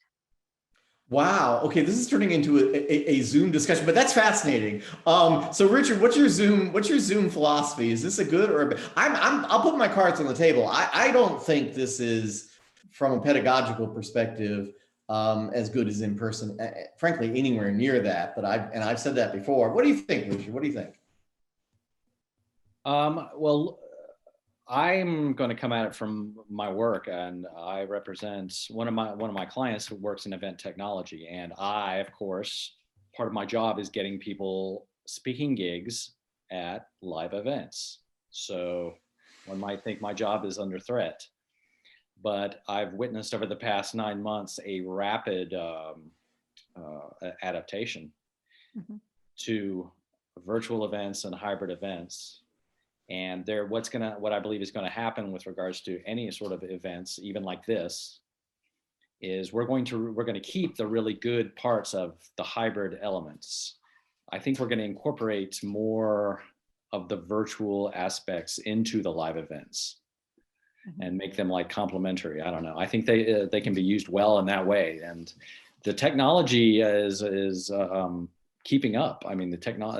Wow. Okay, this is turning into a Zoom discussion, but that's fascinating. So Richard, what's your Zoom philosophy? Is this a good or a bad? I'll put my cards on the table. I don't think this is, from a pedagogical perspective, as good as in person. Frankly, anywhere near that. But I've said that before. What do you think, Richard? What do you think? Well, I'm going to come at it from my work, and I represent one of my clients who works in event technology. And I, of course, part of my job is getting people speaking gigs at live events. So one might think my job is under threat, but I've witnessed over the past 9 months a rapid adaptation to virtual events and hybrid events. And what I believe is going to happen with regards to any sort of events, even like this, is we're going to keep the really good parts of the hybrid elements. I think we're going to incorporate more of the virtual aspects into the live events and make them like complementary. I don't know. I think they can be used well in that way, and the technology is keeping up. I mean,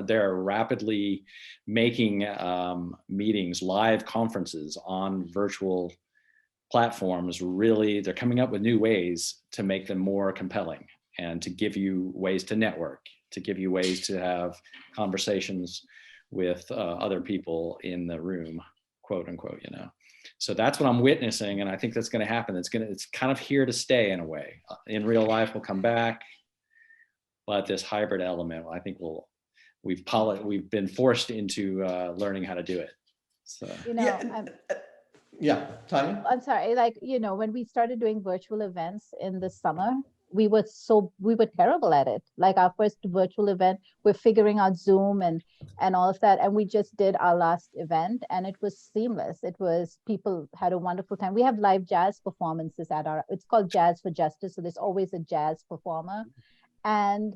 they're rapidly making meetings, live conferences on virtual platforms. Really, they're coming up with new ways to make them more compelling and to give you ways to network, to give you ways to have conversations with other people in the room, quote unquote, you know. So that's what I'm witnessing, and I think that's going to happen. It's kind of here to stay in a way. In real life, we'll come back. But this hybrid element, I think we've been forced into learning how to do it. So yeah, Tanya. I'm sorry. Like, you know, when we started doing virtual events in the summer, we were terrible at it. Like our first virtual event, we're figuring out Zoom and all of that, and we just did our last event, and it was seamless. People had a wonderful time. We have live jazz performances it's called Jazz for Justice, so there's always a jazz performer. And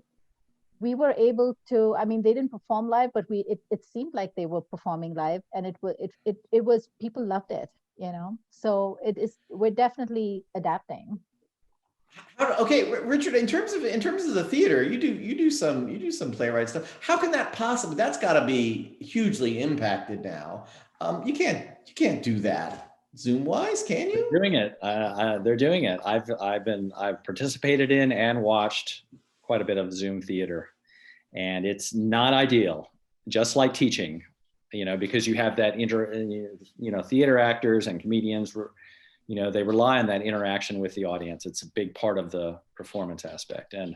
we were able to, I mean, they didn't perform live, but it seemed like they were performing live, and it was people loved it, you know. So we're definitely adapting. Okay, Richard, in terms of the theater, you do some playwright stuff. How can that possibly? That's got to be hugely impacted now. You can't do that Zoom wise, can you? They're doing it. They're doing it. I've participated in and watched quite a bit of Zoom theater, and it's not ideal, just like teaching, you know, because you have that theater actors and comedians, you know, they rely on that interaction with the audience. It's a big part of the performance aspect, and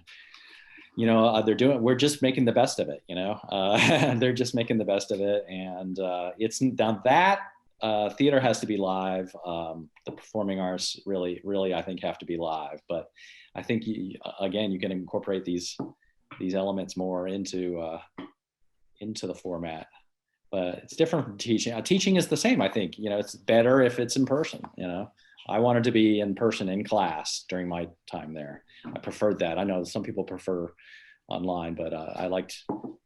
you know, we're just making the best of it, you know. They're just making the best of it, and it's done that. Theater has to be live. The performing arts really, I think, have to be live. But I think you can incorporate these elements more into the format. But it's different from teaching. Teaching is the same. I think, you know, it's better if it's in person. You know, I wanted to be in person in class during my time there. I preferred that. I know some people prefer online, but I liked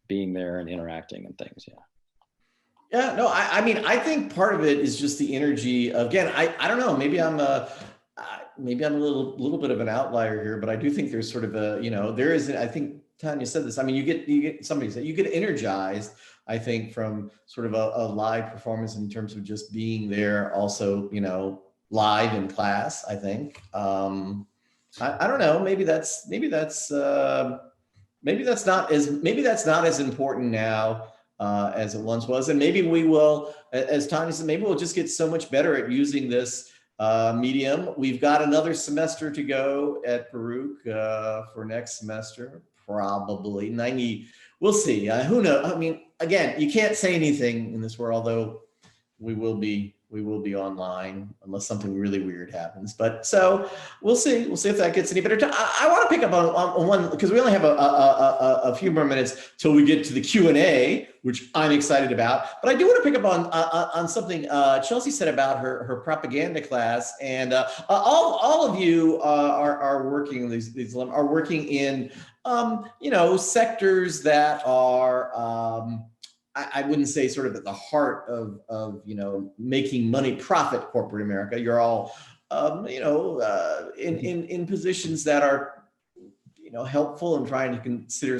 being there and interacting and things. Yeah. Yeah, no, I mean, I think part of it is just the energy. Again, I don't know, maybe I'm a little bit of an outlier here, but I do think there's sort of there is, I think Tanya said this. I mean, you get somebody said you get energized, I think, from sort of a live performance in terms of just being there, also, you know, live in class, I think. I don't know, maybe that's not as important now as it once was. And maybe we will, as Tanya said, maybe we'll just get so much better at using this medium. We've got another semester to go at Baruch for next semester. probably 90. We'll see. Who knows? I mean, again, you can't say anything in this world, although we will be online unless something really weird happens. But so we'll see if that gets any better. I want to pick up on one, because we only have a few more minutes till we get to the Q&A, which I'm excited about. But I do want to pick up on something Chelsea said about her propaganda class, and all of you are working, these are working in sectors that are I wouldn't say sort of at the heart of making money, profit corporate America. You're all in positions that are helpful and trying to consider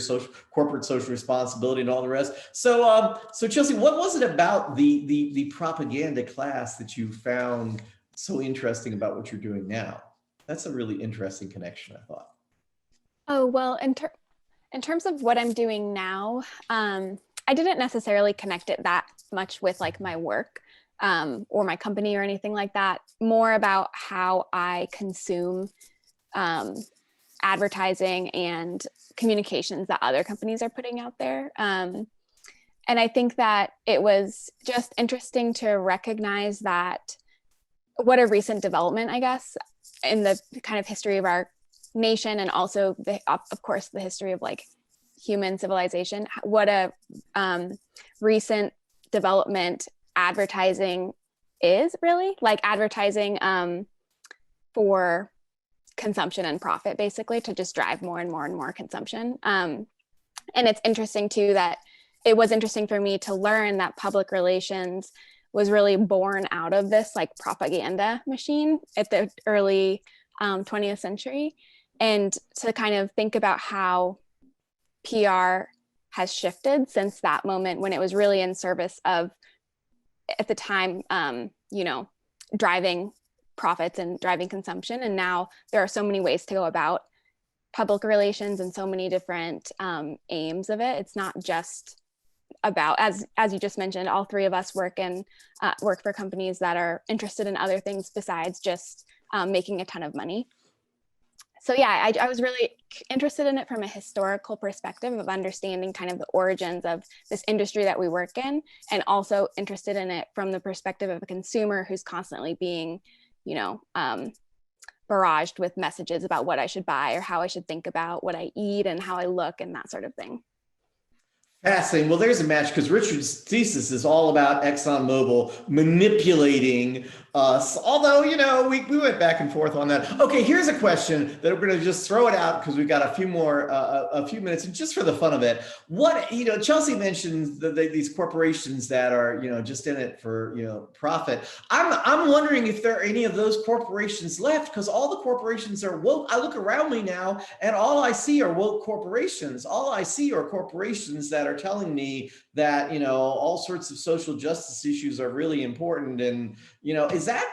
corporate social responsibility and all the rest. So Chelsea, what was it about the propaganda class that you found so interesting about what you're doing now? That's a really interesting connection, I thought. Oh, well, in terms of what I'm doing now, I didn't necessarily connect it that much with like my work or my company or anything like that. More about how I consume advertising and communications that other companies are putting out there. And I think that it was just interesting to recognize that what a recent development, I guess, in the kind of history of our nation, and also of course the history of like human civilization, what a recent development advertising is, really, like advertising for consumption and profit, basically, to just drive more and more and more consumption. And it's interesting too that it was interesting for me to learn that public relations was really born out of this like propaganda machine at the early 20th century, and to kind of think about how PR has shifted since that moment, when it was really in service of, at the time, driving profits and driving consumption. And now there are so many ways to go about public relations and so many different aims of it. It's not just about, as you just mentioned, all three of us work for companies that are interested in other things besides just making a ton of money. So yeah, I was really interested in it from a historical perspective of understanding kind of the origins of this industry that we work in, and also interested in it from the perspective of a consumer who's constantly being, barraged with messages about what I should buy or how I should think about what I eat and how I look and that sort of thing. Fascinating. Well, there's a match, because Richard's thesis is all about ExxonMobil manipulating us. Although, we went back and forth on that. Okay, here's a question that we're going to just throw it out because we've got a few minutes, and just for the fun of it. What, Chelsea mentions these corporations that are, just in it for, profit. I'm wondering if there are any of those corporations left, because all the corporations are woke. I look around me now and all I see are woke corporations. All I see are corporations that are telling me that all sorts of social justice issues are really important. And is that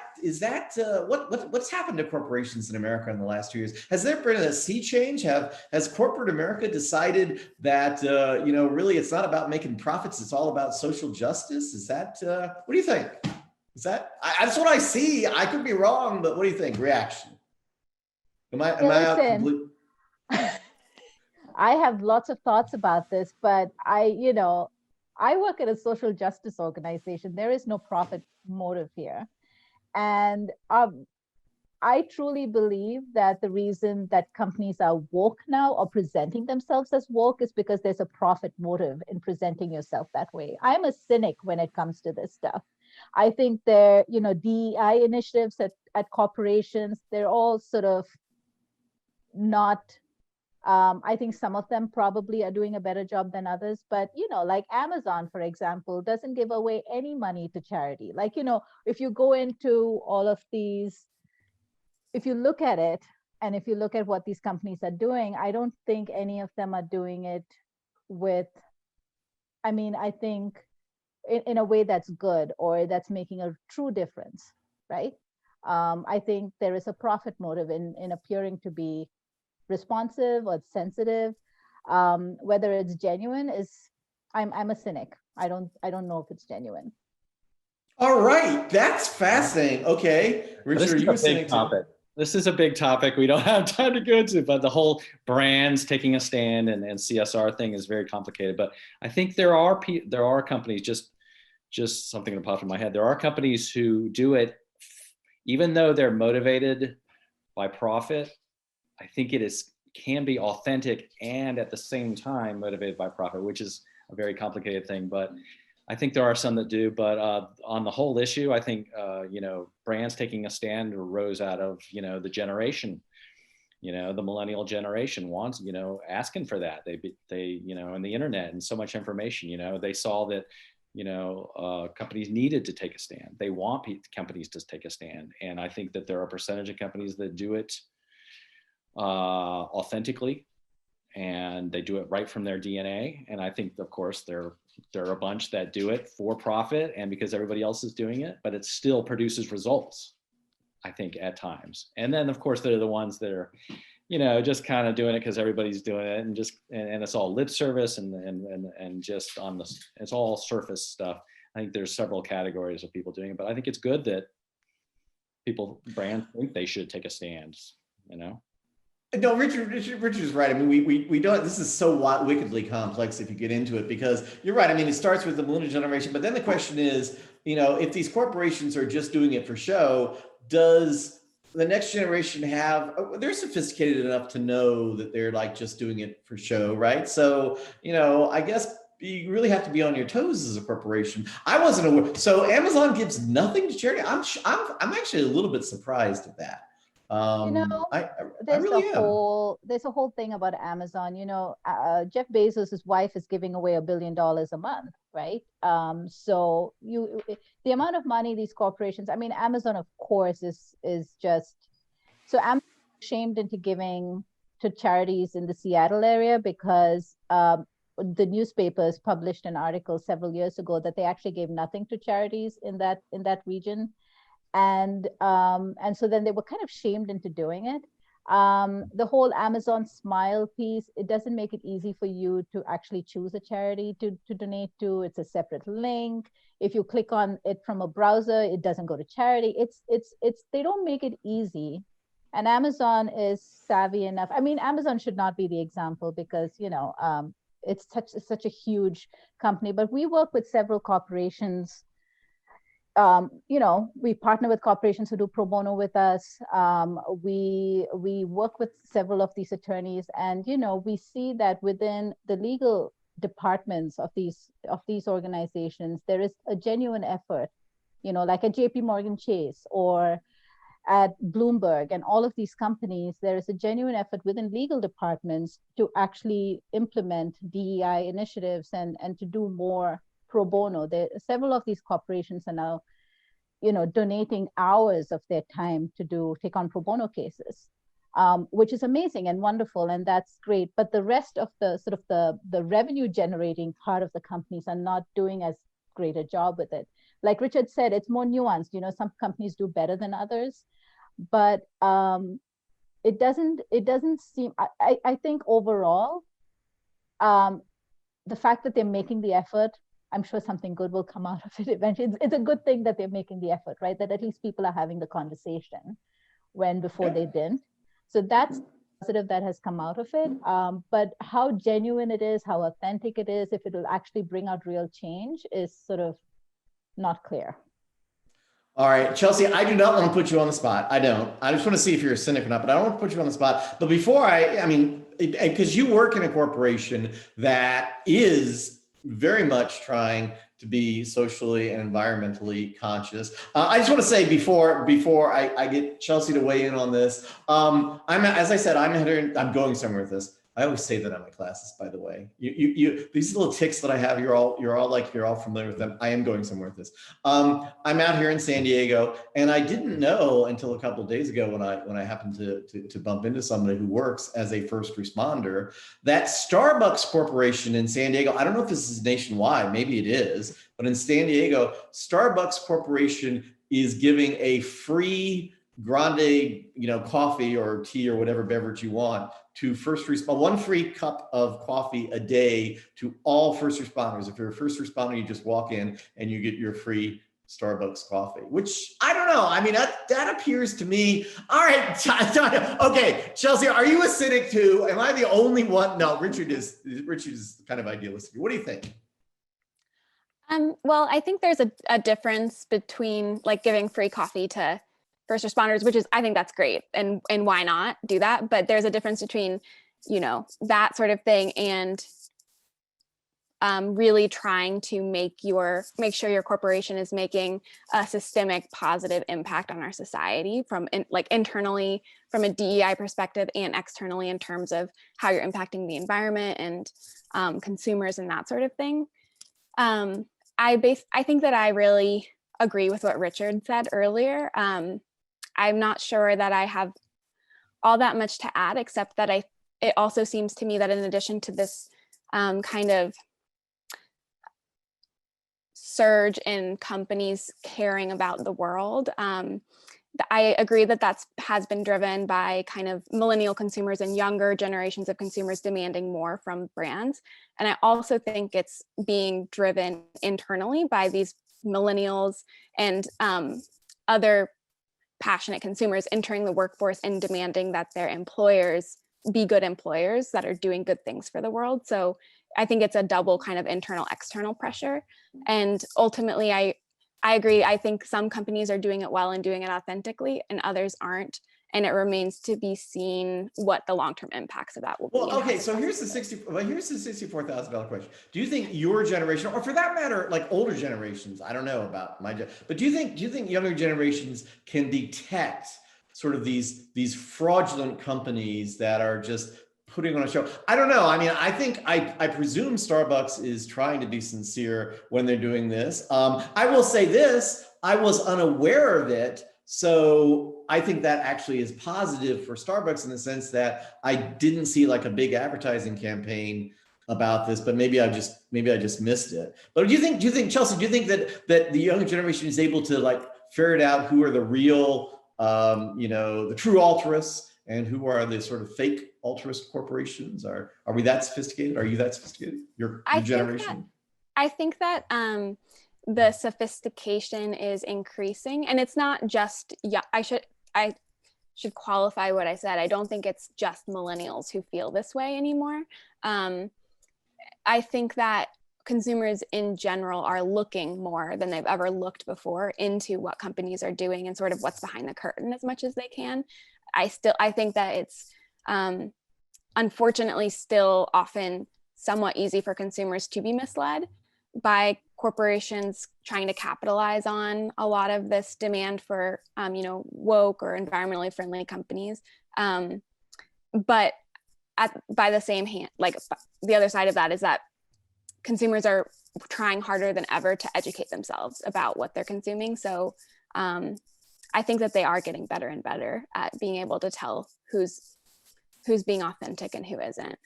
what's happened to corporations in America in the last 2 years? Has there been a sea change? Has corporate America decided that really it's not about making profits, it's all about social justice? Is that what do you think? That's what I see. I could be wrong, but what do you think? Reaction? Am I out complete? I have lots of thoughts about this, but I work at a social justice organization. There is no profit motive here. And I truly believe that the reason that companies are woke now or presenting themselves as woke is because there's a profit motive in presenting yourself that way. I'm a cynic when it comes to this stuff. I think there, DEI initiatives at corporations, they're all sort of not, I think some of them probably are doing a better job than others, but like Amazon, for example, doesn't give away any money to charity. Like, if you go into all of these, if you look at it, and if you look at what these companies are doing, I don't think any of them are doing it with, I think in a way that's good or that's making a true difference, right? I think there is a profit motive in appearing to be responsive or sensitive. Whether it's genuine I'm a cynic. I don't know if it's genuine. All right, that's fascinating. Okay, Richard, this is you were a big saying topic. This is a big topic we don't have time to go into, but the whole brands taking a stand and CSR thing is very complicated. But I think there are companies, just something that popped in my head. There are companies who do it, even though they're motivated by profit. I think can be authentic and at the same time motivated by profit, which is a very complicated thing. But I think there are some that do, but on the whole issue, I think, brands taking a stand arose out of, the generation, the millennial generation wants, asking for that. They, and the internet and so much information, they saw that, companies needed to take a stand. They want companies to take a stand. And I think that there are a percentage of companies that do it authentically, and they do it right from their DNA. And I think, of course, there are a bunch that do it for profit and because everybody else is doing it, but it still produces results, I think, at times. And then, of course, there are the ones that are, just kind of doing it because everybody's doing it, and it's all lip service and just it's all surface stuff. I think there's several categories of people doing it, but I think it's good that brands think they should take a stand, No, Richard is right. I mean, we don't, this is so wickedly complex if you get into it, because you're right. I mean, it starts with the millennial generation, but then the question is, if these corporations are just doing it for show, does the next generation they're sophisticated enough to know that they're like just doing it for show, right? So, I guess you really have to be on your toes as a corporation. I wasn't aware. So Amazon gives nothing to charity. I'm actually a little bit surprised at that. I really am. There's a whole thing about Amazon. Jeff Bezos' wife is giving away $1 billion a month, right? So the amount of money these corporations, I mean, Amazon, of course, is just, so Amazon is shamed into giving to charities in the Seattle area because the newspapers published an article several years ago that they actually gave nothing to charities in that region. And so then they were kind of shamed into doing it. The whole Amazon Smile piece, it doesn't make it easy for you to actually choose a charity to donate to. It's a separate link. If you click on it from a browser, it doesn't go to charity. They don't make it easy. And Amazon is savvy enough. I mean, Amazon should not be the example because, it's such a huge company, but we work with several corporations. We partner with corporations who do pro bono with us. We work with several of these attorneys, and we see that within the legal departments of these organizations, there is a genuine effort. Like at JP Morgan Chase or at Bloomberg and all of these companies, there is a genuine effort within legal departments to actually implement DEI initiatives and to do more pro bono. Several of these corporations are now, donating hours of their time to take on pro bono cases, which is amazing and wonderful, and that's great. But the rest of the sort of the revenue generating part of the companies are not doing as great a job with it. Like Richard said, it's more nuanced. Some companies do better than others, but it doesn't seem. I think overall, the fact that they're making the effort, I'm sure something good will come out of it eventually. It's a good thing that they're making the effort, right? That at least people are having the conversation when before they didn't. So that's positive that has come out of it. But how genuine it is, how authentic it is, if it will actually bring out real change is sort of not clear. All right, Chelsea, I do not want to put you on the spot. I don't. I just want to see if you're a cynic or not, but I don't want to put you on the spot. But before because you work in a corporation that is very much trying to be socially and environmentally conscious. I just want to say before I get Chelsea to weigh in on this, as I said, I'm going somewhere with this. I always say that in my classes, by the way. These little tics that I have, you're all familiar with them. I am going somewhere with this. I'm out here in San Diego, and I didn't know until a couple of days ago when I happened to bump into somebody who works as a first responder, that Starbucks Corporation in San Diego, I don't know if this is nationwide, maybe it is, but in San Diego, Starbucks Corporation is giving a free grande, coffee or tea or whatever beverage you want to first respond, one free cup of coffee a day to all first responders. If you're a first responder, you just walk in and you get your free Starbucks coffee, which I don't know. I mean, that appears to me. All right. Okay. Chelsea, are you a cynic too? Am I the only one? No, Richard is kind of idealistic. What do you think? Well, I think there's a difference between like giving free coffee to first responders, which is, I think that's great. And why not do that? But there's a difference between, that sort of thing and really trying to make sure your corporation is making a systemic positive impact on our society from internally from a DEI perspective and externally in terms of how you're impacting the environment and consumers and that sort of thing. I think that I really agree with what Richard said earlier. I'm not sure that I have all that much to add, except that it also seems to me that in addition to this kind of surge in companies caring about the world, I agree that has been driven by kind of millennial consumers and younger generations of consumers demanding more from brands. And I also think it's being driven internally by these millennials and other passionate consumers entering the workforce and demanding that their employers be good employers that are doing good things for the world. So I think it's a double kind of internal, external pressure. And ultimately, I agree. I think some companies are doing it well and doing it authentically and others aren't. And it remains to be seen what the long-term impacts of that will be. Well, okay, so here's the $64,000 question. Do you think your generation, or for that matter, like older generations, I don't know about but do you think younger generations can detect sort of these fraudulent companies that are just putting on a show? I don't know. I mean, I presume Starbucks is trying to be sincere when they're doing this. I will say this, I was unaware of it. So I think that actually is positive for Starbucks in the sense that I didn't see like a big advertising campaign about this, but maybe I just missed it. But do you think, Chelsea, do you think that the younger generation is able to like ferret out who are the real, the true altruists and who are the sort of fake altruist corporations? Are we that sophisticated? Are you that sophisticated? Your generation? I think that the sophistication is increasing, and it's not just, I should qualify what I said. I don't think it's just millennials who feel this way anymore. I think that consumers in general are looking more than they've ever looked before into what companies are doing and sort of what's behind the curtain as much as they can. I think that it's unfortunately still often somewhat easy for consumers to be misled by corporations trying to capitalize on a lot of this demand for, woke or environmentally friendly companies. But by the same hand, like the other side of that is that consumers are trying harder than ever to educate themselves about what they're consuming. So I think that they are getting better and better at being able to tell who's being authentic and who isn't.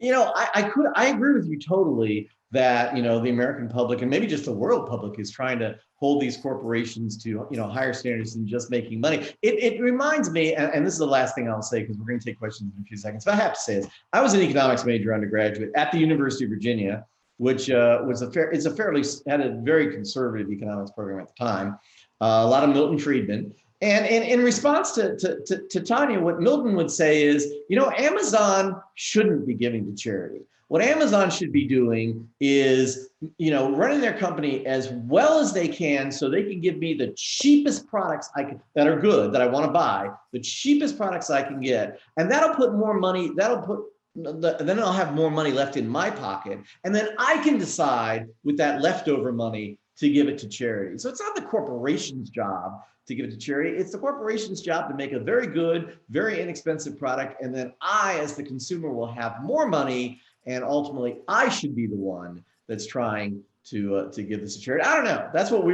I agree with you totally that, the American public and maybe just the world public is trying to hold these corporations to, higher standards than just making money. It reminds me, and this is the last thing I'll say because we're going to take questions in a few seconds, but I have to say this. I was an economics major undergraduate at the University of Virginia, which had a very conservative economics program at the time. A lot of Milton Friedman. And in response to Tanya, what Milton would say is, Amazon shouldn't be giving to charity. What Amazon should be doing is, running their company as well as they can so they can give me the cheapest products that are good, that I want to buy, the cheapest products I can get. And that'll put more money, then I'll have more money left in my pocket. And then I can decide with that leftover money to give it to charity. So it's not the corporation's job to give it to charity. It's the corporation's job to make a very good, very inexpensive product. And then I, as the consumer, will have more money. And ultimately, I should be the one that's trying to give this to charity. I don't know. That's what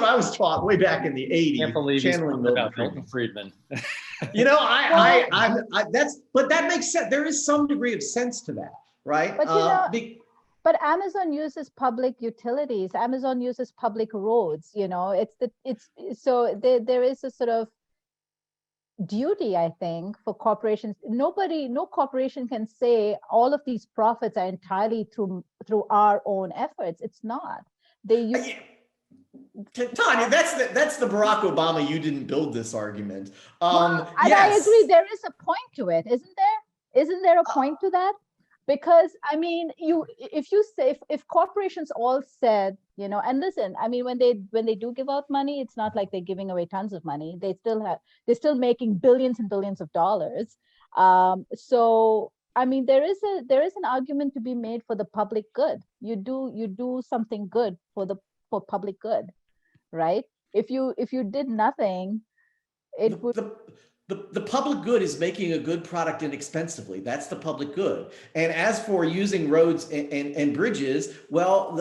I was taught way back in the 80s. Can't believe channeling Milton Friedman. But that makes sense. There is some degree of sense to that, right? But Amazon uses public utilities. Amazon uses public roads. So there is a sort of duty, I think, for corporations. No corporation can say all of these profits are entirely through our own efforts. It's not. They use. Tanya, that's the Barack Obama "you didn't build this" argument. And Yes. I agree, there is a point to it, isn't there? Isn't there a point to that? Because I mean, if you say, if corporations all said, and listen, I mean, when they do give out money, it's not like they're giving away tons of money. They're still making billions and billions of dollars. So I mean, there is an argument to be made for the public good. You do something good for public good, right? If you did nothing, it would. The public good is making a good product inexpensively. That's the public good. And as for using roads and bridges, well,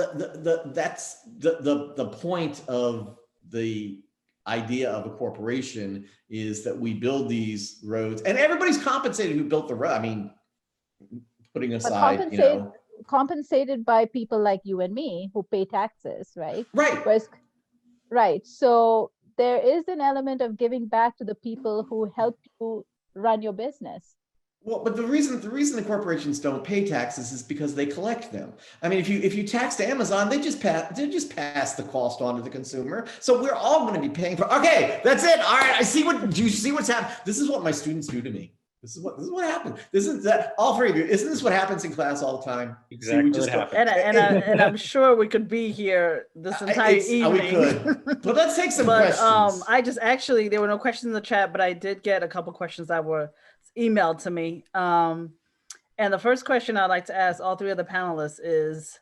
that's the point of the idea of a corporation, is that we build these roads and everybody's compensated who built the road. I mean, putting aside, compensated by people like you and me who pay taxes, right? Right. Right. So there is an element of giving back to the people who helped you run your business. Well, but the reason the corporations don't pay taxes is because they collect them. I mean, if you taxed Amazon, they just pass the cost on to the consumer. So we're all going to be paying for. Okay, that's it. All right, do you see what's happening? This is what my students do to me. This is what happened. This is that all three of you. Isn't this what happens in class all the time? Exactly what happens. And I'm sure we could be here this entire evening. We could. But let's take some questions. I just actually, there were no questions in the chat, but I did get a couple questions that were emailed to me. And the first question I'd like to ask all three of the panelists is,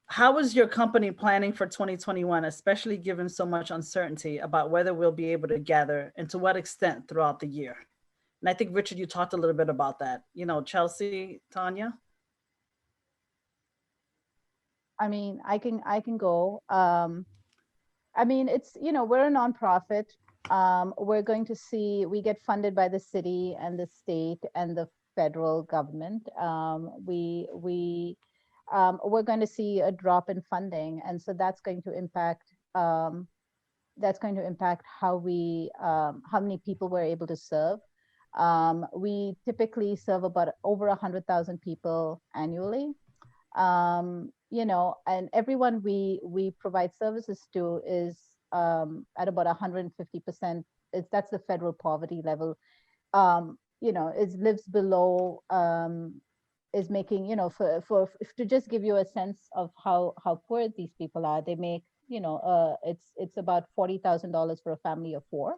how is your company planning for 2021, especially given so much uncertainty about whether we'll be able to gather and to what extent throughout the year? And I think, Richard, you talked a little bit about that. Chelsea, Tanya? I mean, I can go. I mean, it's, we're a nonprofit. We're going to see, we get funded by the city and the state and the federal government. We're going to see a drop in funding. And so that's going to impact how many people we're able to serve. We typically serve about over 100,000 people annually. And everyone we provide services to is at about 150%. That's the federal poverty level. Lives below, is making, to just give you a sense of how poor these people are, they make, it's about $40,000 for a family of four.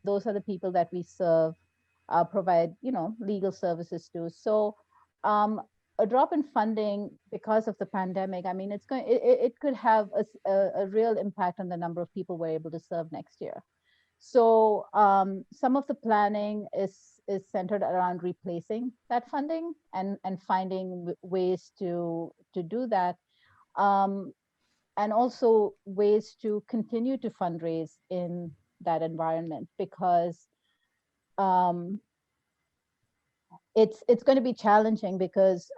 Those are the people that we serve, provide, legal services to. So a drop in funding because of the pandemic, I mean, it could have a real impact on the number of people we're able to serve next year. So some of the planning is centered around replacing that funding and finding ways to do that. And also ways to continue to fundraise in that environment, because it's going to be challenging because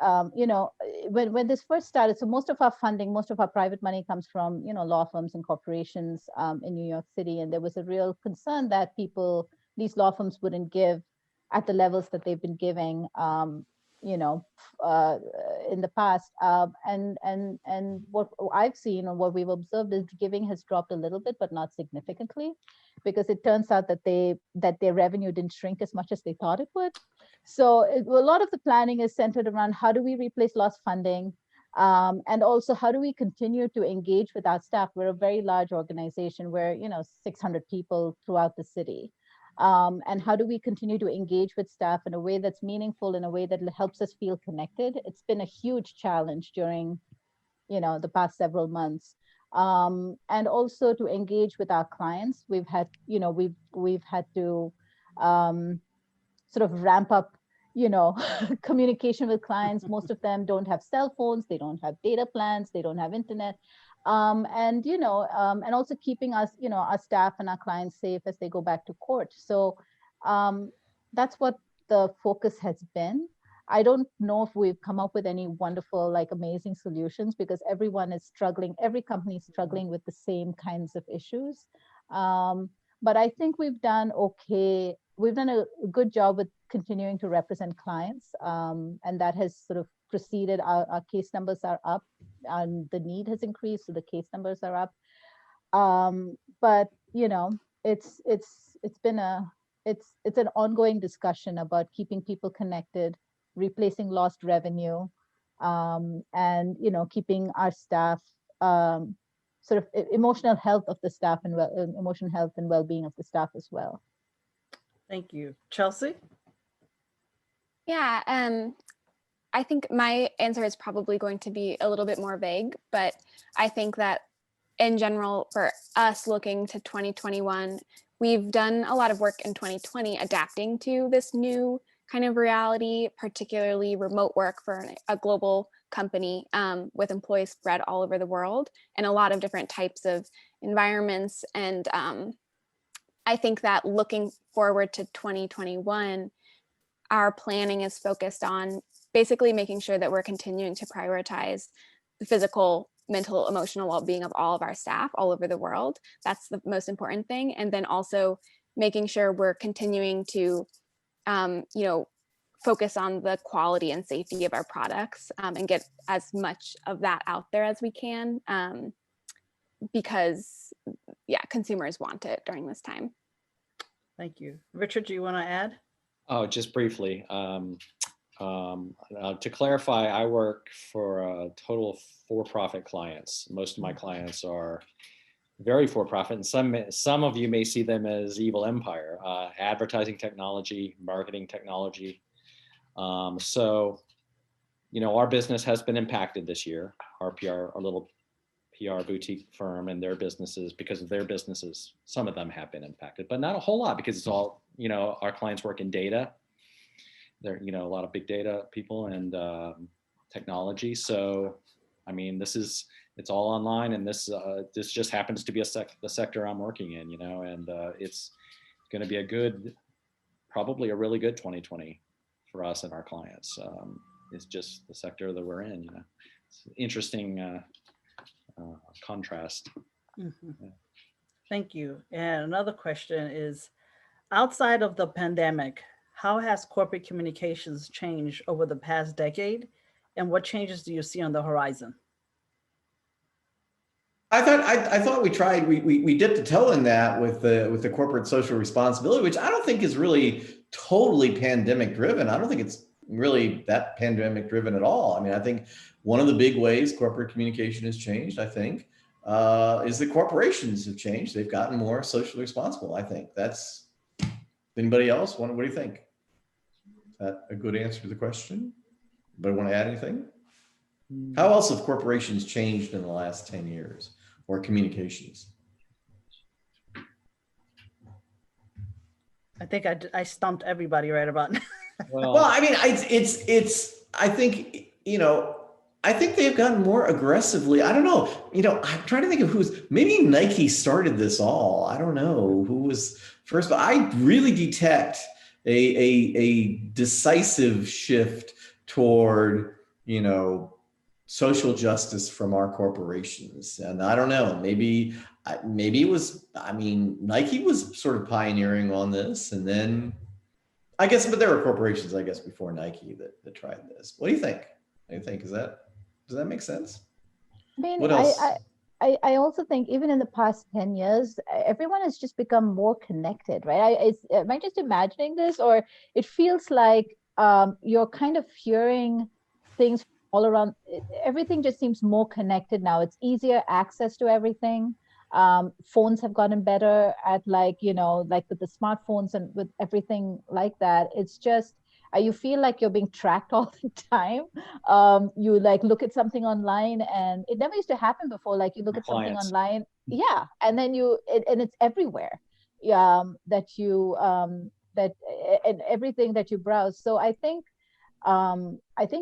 when this first started, so most of our funding, most of our private money comes from law firms and corporations in New York City, and there was a real concern that these law firms wouldn't give at the levels that they've been giving in the past, and what I've seen and what we've observed is giving has dropped a little bit, but not significantly, because it turns out that their revenue didn't shrink as much as they thought it would. So a lot of the planning is centered around how do we replace lost funding, and also how do we continue to engage with our staff. We're a very large organization. We're 600 people throughout the city. And how do we continue to engage with staff in a way that's meaningful, in a way that helps us feel connected? It's been a huge challenge during, the past several months. And also to engage with our clients. We've had, we've had to sort of ramp up, communication with clients. Most of them don't have cell phones, they don't have data plans, they don't have internet. And also keeping us, our staff and our clients safe as they go back to court. So that's what the focus has been. I don't know if we've come up with any wonderful, amazing solutions, because everyone is struggling. Every company is struggling with the same kinds of issues. But I think we've done okay. We've done a good job with continuing to represent clients. And that has sort of proceeded. Our case numbers are up and the need has increased, so the case numbers are up. But it's been it's an ongoing discussion about keeping people connected, replacing lost revenue, and keeping our staff, sort of emotional health of the staff, and emotional health and well-being of the staff as well. Thank you. Chelsea? Yeah, I think my answer is probably going to be a little bit more vague, but I think that in general, for us looking to 2021, we've done a lot of work in 2020 adapting to this new kind of reality, particularly remote work for a global company with employees spread all over the world and a lot of different types of environments. And I think that looking forward to 2021, our planning is focused on basically making sure that we're continuing to prioritize the physical, mental, emotional well-being of all of our staff all over the world. That's the most important thing. And then also making sure we're continuing to, focus on the quality and safety of our products and get as much of that out there as we can, because consumers want it during this time. Thank you. Richard, do you want to add? Oh, just briefly. To clarify, I work for a total of for-profit clients. Most of my clients are very for-profit, and some of you may see them as evil empire, advertising technology, marketing technology. So, our business has been impacted this year. Our little PR boutique firm and their businesses, because of their businesses, some of them have been impacted, but not a whole lot, because it's all, our clients work in data. They're, a lot of big data people and technology. So, I mean, it's all online, and this just happens to be the sector I'm working in, and it's going to be probably a really good 2020 for us and our clients. It's just the sector that we're in, It's an interesting contrast. Mm-hmm. Yeah. Thank you. And another question is, outside of the pandemic, how has corporate communications changed over the past decade? And what changes do you see on the horizon? I thought we dipped a toe in that with the corporate social responsibility, which I don't think is really totally pandemic driven. I don't think it's really that pandemic driven at all. I mean, I think one of the big ways corporate communication has changed, I think, is the corporations have changed. They've gotten more socially responsible. I think that's. Anybody else? What do you think? Is that a good answer to the question? Anybody want to add anything? How else have corporations changed in the last 10 years, or communications? I think I stumped everybody right about now. Well, I mean, I think, I think they've gotten more aggressively. I don't know, I'm trying to think of maybe Nike started this all. I don't know who was first, but I really detect a decisive shift toward, social justice from our corporations. And I don't know, maybe it was, Nike was sort of pioneering on this, and then I guess, but there were corporations, I guess, before Nike that tried this. What do you think? Does that make sense? I mean, what else? I also think even in the past 10 years, everyone has just become more connected, right? Am I just imagining this, or it feels like you're kind of hearing things all around. Everything just seems more connected now. It's easier access to everything. Phones have gotten better at like with the smartphones and with everything like that. It's just you feel like you're being tracked all the time. You like look at something online, and it never used to happen before. Like you look at something online, and then and it's everywhere. That and everything that you browse. So I think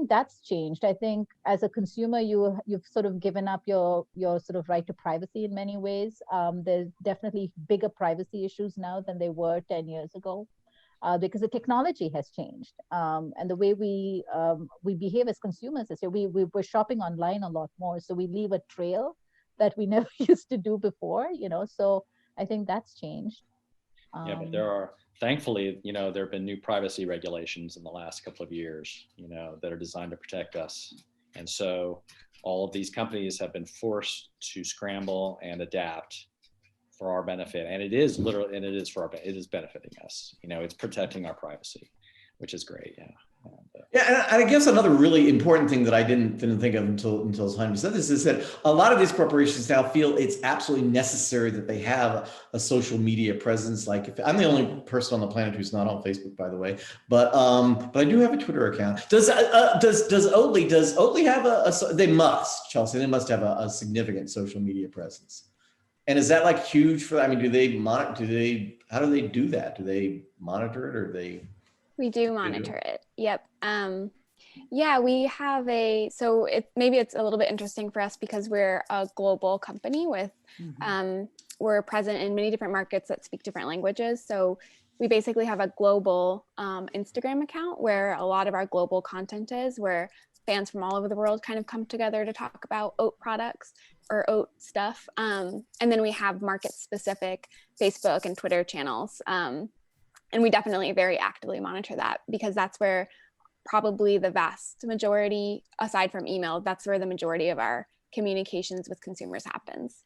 that's changed. I think as a consumer, you've sort of given up your sort of right to privacy in many ways. There's definitely bigger privacy issues now than they were 10 years ago. Because the technology has changed, and the way we behave as consumers this year. We're shopping online a lot more, so we leave a trail that we never used to do before. So I think that's changed. Yeah, but there are, thankfully, there have been new privacy regulations in the last couple of years, that are designed to protect us. And so all of these companies have been forced to scramble and adapt for our benefit. And it is literally, and it is for our, it is benefiting us. You know, it's protecting our privacy, which is great. Yeah. Yeah, and I guess another really important thing that I didn't think of until Simon said this is that a lot of these corporations now feel it's absolutely necessary that they have a social media presence. Like, if I'm the only person on the planet who's not on Facebook, by the way, but I do have a Twitter account. Does Oatly have a they must, Chelsea, they must have a significant social media presence. And is that like huge for? I mean, how do they do that? Do they monitor it, or We do monitor it. Yep. Yeah, we have so maybe it's a little bit interesting for us because we're a global company with, we're present in many different markets that speak different languages. So we basically have a global Instagram account where a lot of our global content is, where fans from all over the world kind of come together to talk about oat products or oat stuff. And then we have market specific Facebook and Twitter channels. And we definitely very actively monitor that because that's where probably the vast majority, aside from email, that's where the majority of our communications with consumers happens.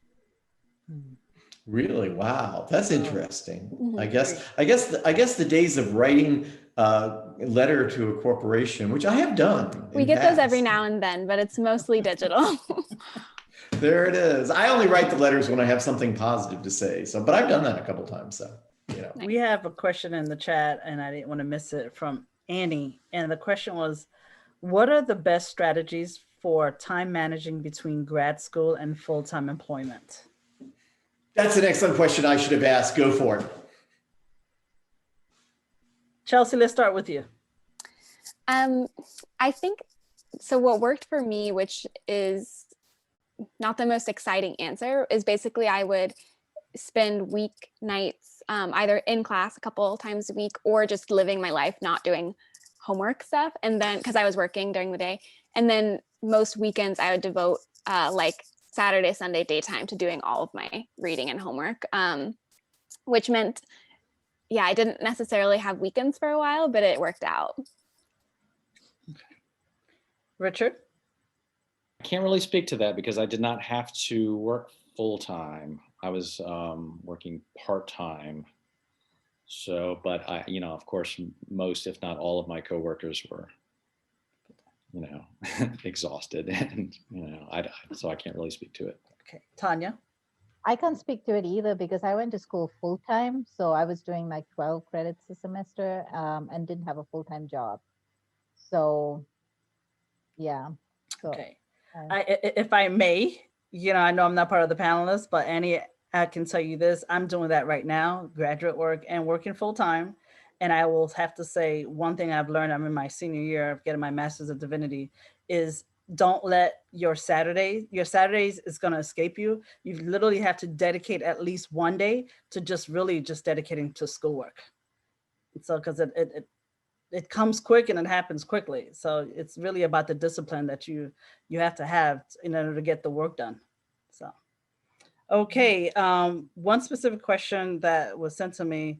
Really? Wow, that's interesting. Mm-hmm. I guess the days of writing a letter to a corporation, which I have done. We get those every now and then, but it's mostly digital. There it is. I only write the letters when I have something positive to say. So, but I've done that a couple times. So, you know. We have a question in the chat, and I didn't want to miss it, from Annie. And the question was, what are the best strategies for time managing between grad school and full-time employment? That's an excellent question I should have asked. Go for it. Chelsea, let's start with you. I think, so what worked for me, which is not the most exciting answer, is basically I would spend weeknights either in class a couple times a week or just living my life, not doing homework stuff. And then, because I was working during the day, and then most weekends I would devote like Saturday, Sunday daytime to doing all of my reading and homework, which meant, yeah, I didn't necessarily have weekends for a while, but it worked out. Okay. Richard? I can't really speak to that because I did not have to work full-time. I was working part-time. So, but I, you know, of course, most, if not all of my coworkers were, you know, exhausted, and, you know, so I can't really speak to it. Okay. Tanya? I can't speak to it either because I went to school full-time. So I was doing like 12 credits a semester and didn't have a full-time job. So, yeah. So, okay. If I may, you know, I know I'm not part of the panelists, but Annie, I can tell you this, I'm doing that right now, graduate work and working full-time. And I will have to say one thing I've learned, I'm in my senior year of getting my Master's of Divinity, is don't let your Saturdays is going to escape you. You literally have to dedicate at least one day to just really just dedicating to schoolwork. So, because it comes quick and it happens quickly. So it's really about the discipline that you have to have in order to get the work done. So, okay. One specific question that was sent to me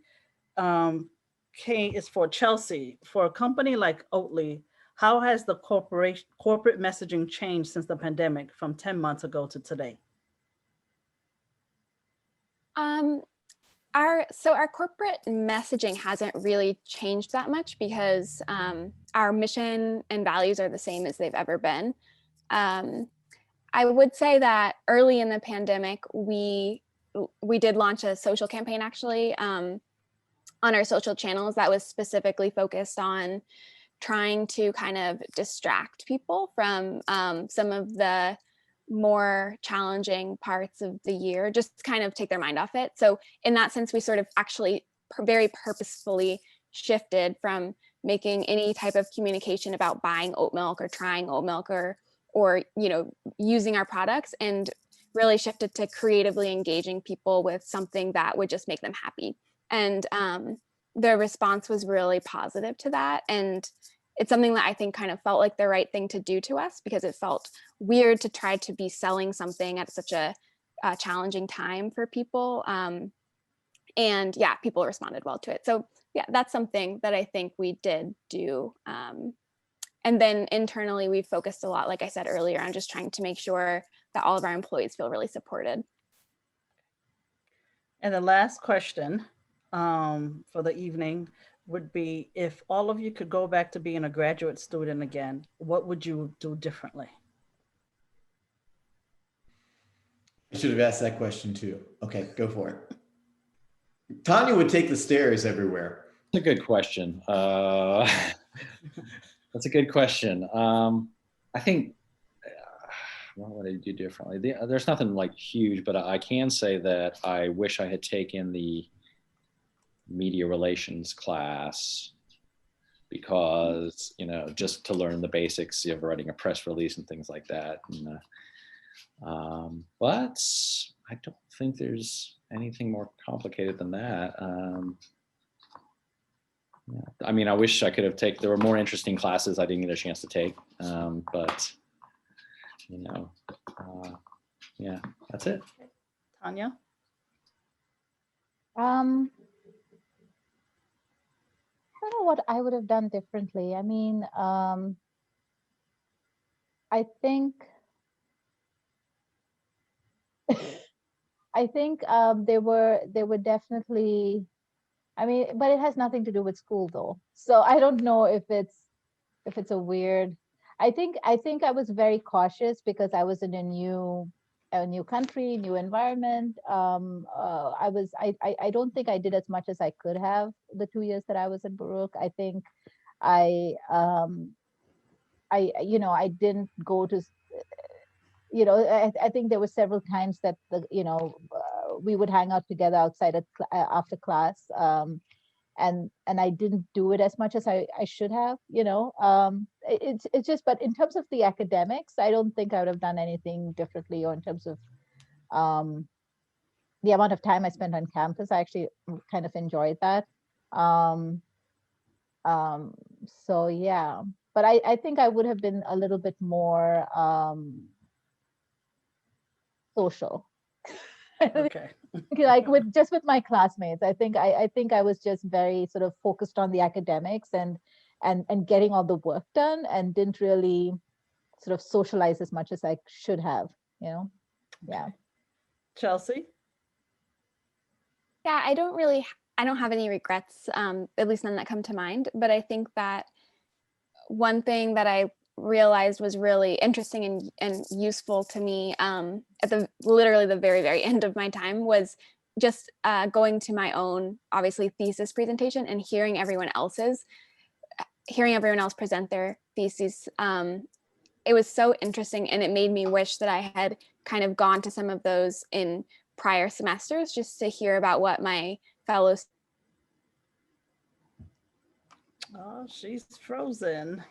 is for Chelsea. For a company like Oatly, how has the corporate messaging changed since the pandemic from 10 months ago to today? Our corporate messaging hasn't really changed that much because our mission and values are the same as they've ever been. I would say that early in the pandemic, we did launch a social campaign actually on our social channels that was specifically focused on trying to kind of distract people from some of the more challenging parts of the year, just kind of take their mind off it. So in that sense, we sort of actually very purposefully shifted from making any type of communication about buying oat milk or trying oat milk or you know, using our products, and really shifted to creatively engaging people with something that would just make them happy. And the response was really positive to that. And it's something that I think kind of felt like the right thing to do to us, because it felt weird to try to be selling something at such a challenging time for people. And yeah, people responded well to it. So yeah, that's something that I think we did do And then internally, we've focused a lot, like I said earlier, on just trying to make sure that all of our employees feel really supported. And the last question for the evening would be, if all of you could go back to being a graduate student again, what would you do differently? I should have asked that question too. Okay, go for it. Tanya would take the stairs everywhere. That's a good question. That's a good question. I think, what would I do differently? There's nothing like huge, but I can say that I wish I had taken the media relations class, because, you know, just to learn the basics of writing a press release and things like that. And, but I don't think there's anything more complicated than that. Yeah. I mean, I wish I could have taken, there were more interesting classes I didn't get a chance to take, but, you know, yeah, that's it. Tanya? I don't know what I would have done differently. I mean, I think there were definitely, I mean, but it has nothing to do with school though. So I don't know if it's a weird, I think I was very cautious because I was in a new country, new environment. I don't think I did as much as I could have the 2 years that I was in Baruch. I think I didn't go to, I think there were several times that we would hang out together outside after class, and I didn't do it as much as I should have. It's just, but in terms of the academics, I don't think I would have done anything differently, or in terms of the amount of time I spent on campus. I actually kind of enjoyed that. So yeah, but I think I would have been a little bit more social. Okay. Like with my classmates, I think I was just very sort of focused on the academics and getting all the work done, and didn't really sort of socialize as much as I should have, yeah. Chelsea? Yeah, I don't have any regrets, at least none that come to mind. But I think that one thing that I realized was really interesting and useful to me at literally the very, very end of my time was just going to my own, obviously, thesis presentation and hearing everyone else present their theses. It was so interesting, and it made me wish that I had kind of gone to some of those in prior semesters, just to hear about what my fellows. Oh, she's frozen.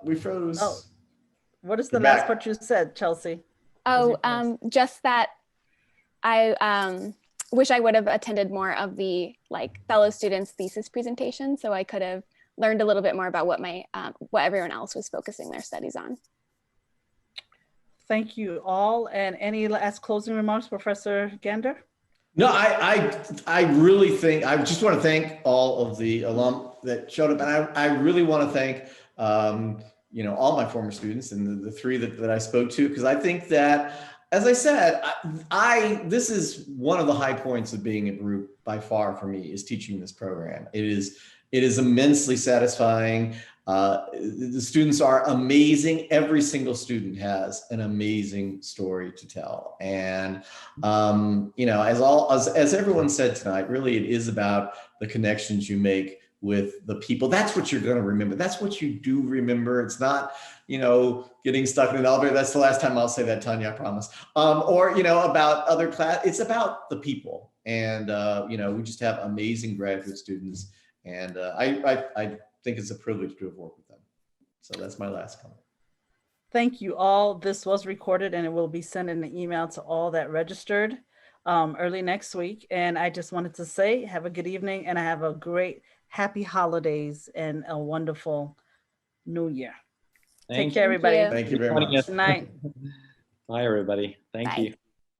We froze. Oh, what is the You're last back. part you said, Chelsea? Oh, just that I wish I would have attended more of the fellow students' thesis presentation, so I could have learned a little bit more about what what everyone else was focusing their studies on. Thank you all. And any last closing remarks, Professor Gander? No, I really think, I just want to thank all of the alum that showed up, and I really want to thank all my former students and the three that I spoke to, because I think that, as I said, this is one of the high points of being at Baruch by far for me, is teaching this program. It is immensely satisfying. The students are amazing. Every single student has an amazing story to tell. And, as everyone said tonight, really it is about the connections you make with the people. That's what you're going to remember. That's what you do remember. It's not, getting stuck in an elevator. That's the last time I'll say that, Tanya, I promise. Or about other class. It's about the people. And, we just have amazing graduate students. And I think it's a privilege to have worked with them. So that's my last comment. Thank you all. This was recorded, and it will be sent in an email to all that registered early next week. And I just wanted to say, have a good evening, and I have a great, happy holidays and a wonderful new year. Take care, everybody. Thank you very much. Good night. Bye, everybody. Thank you.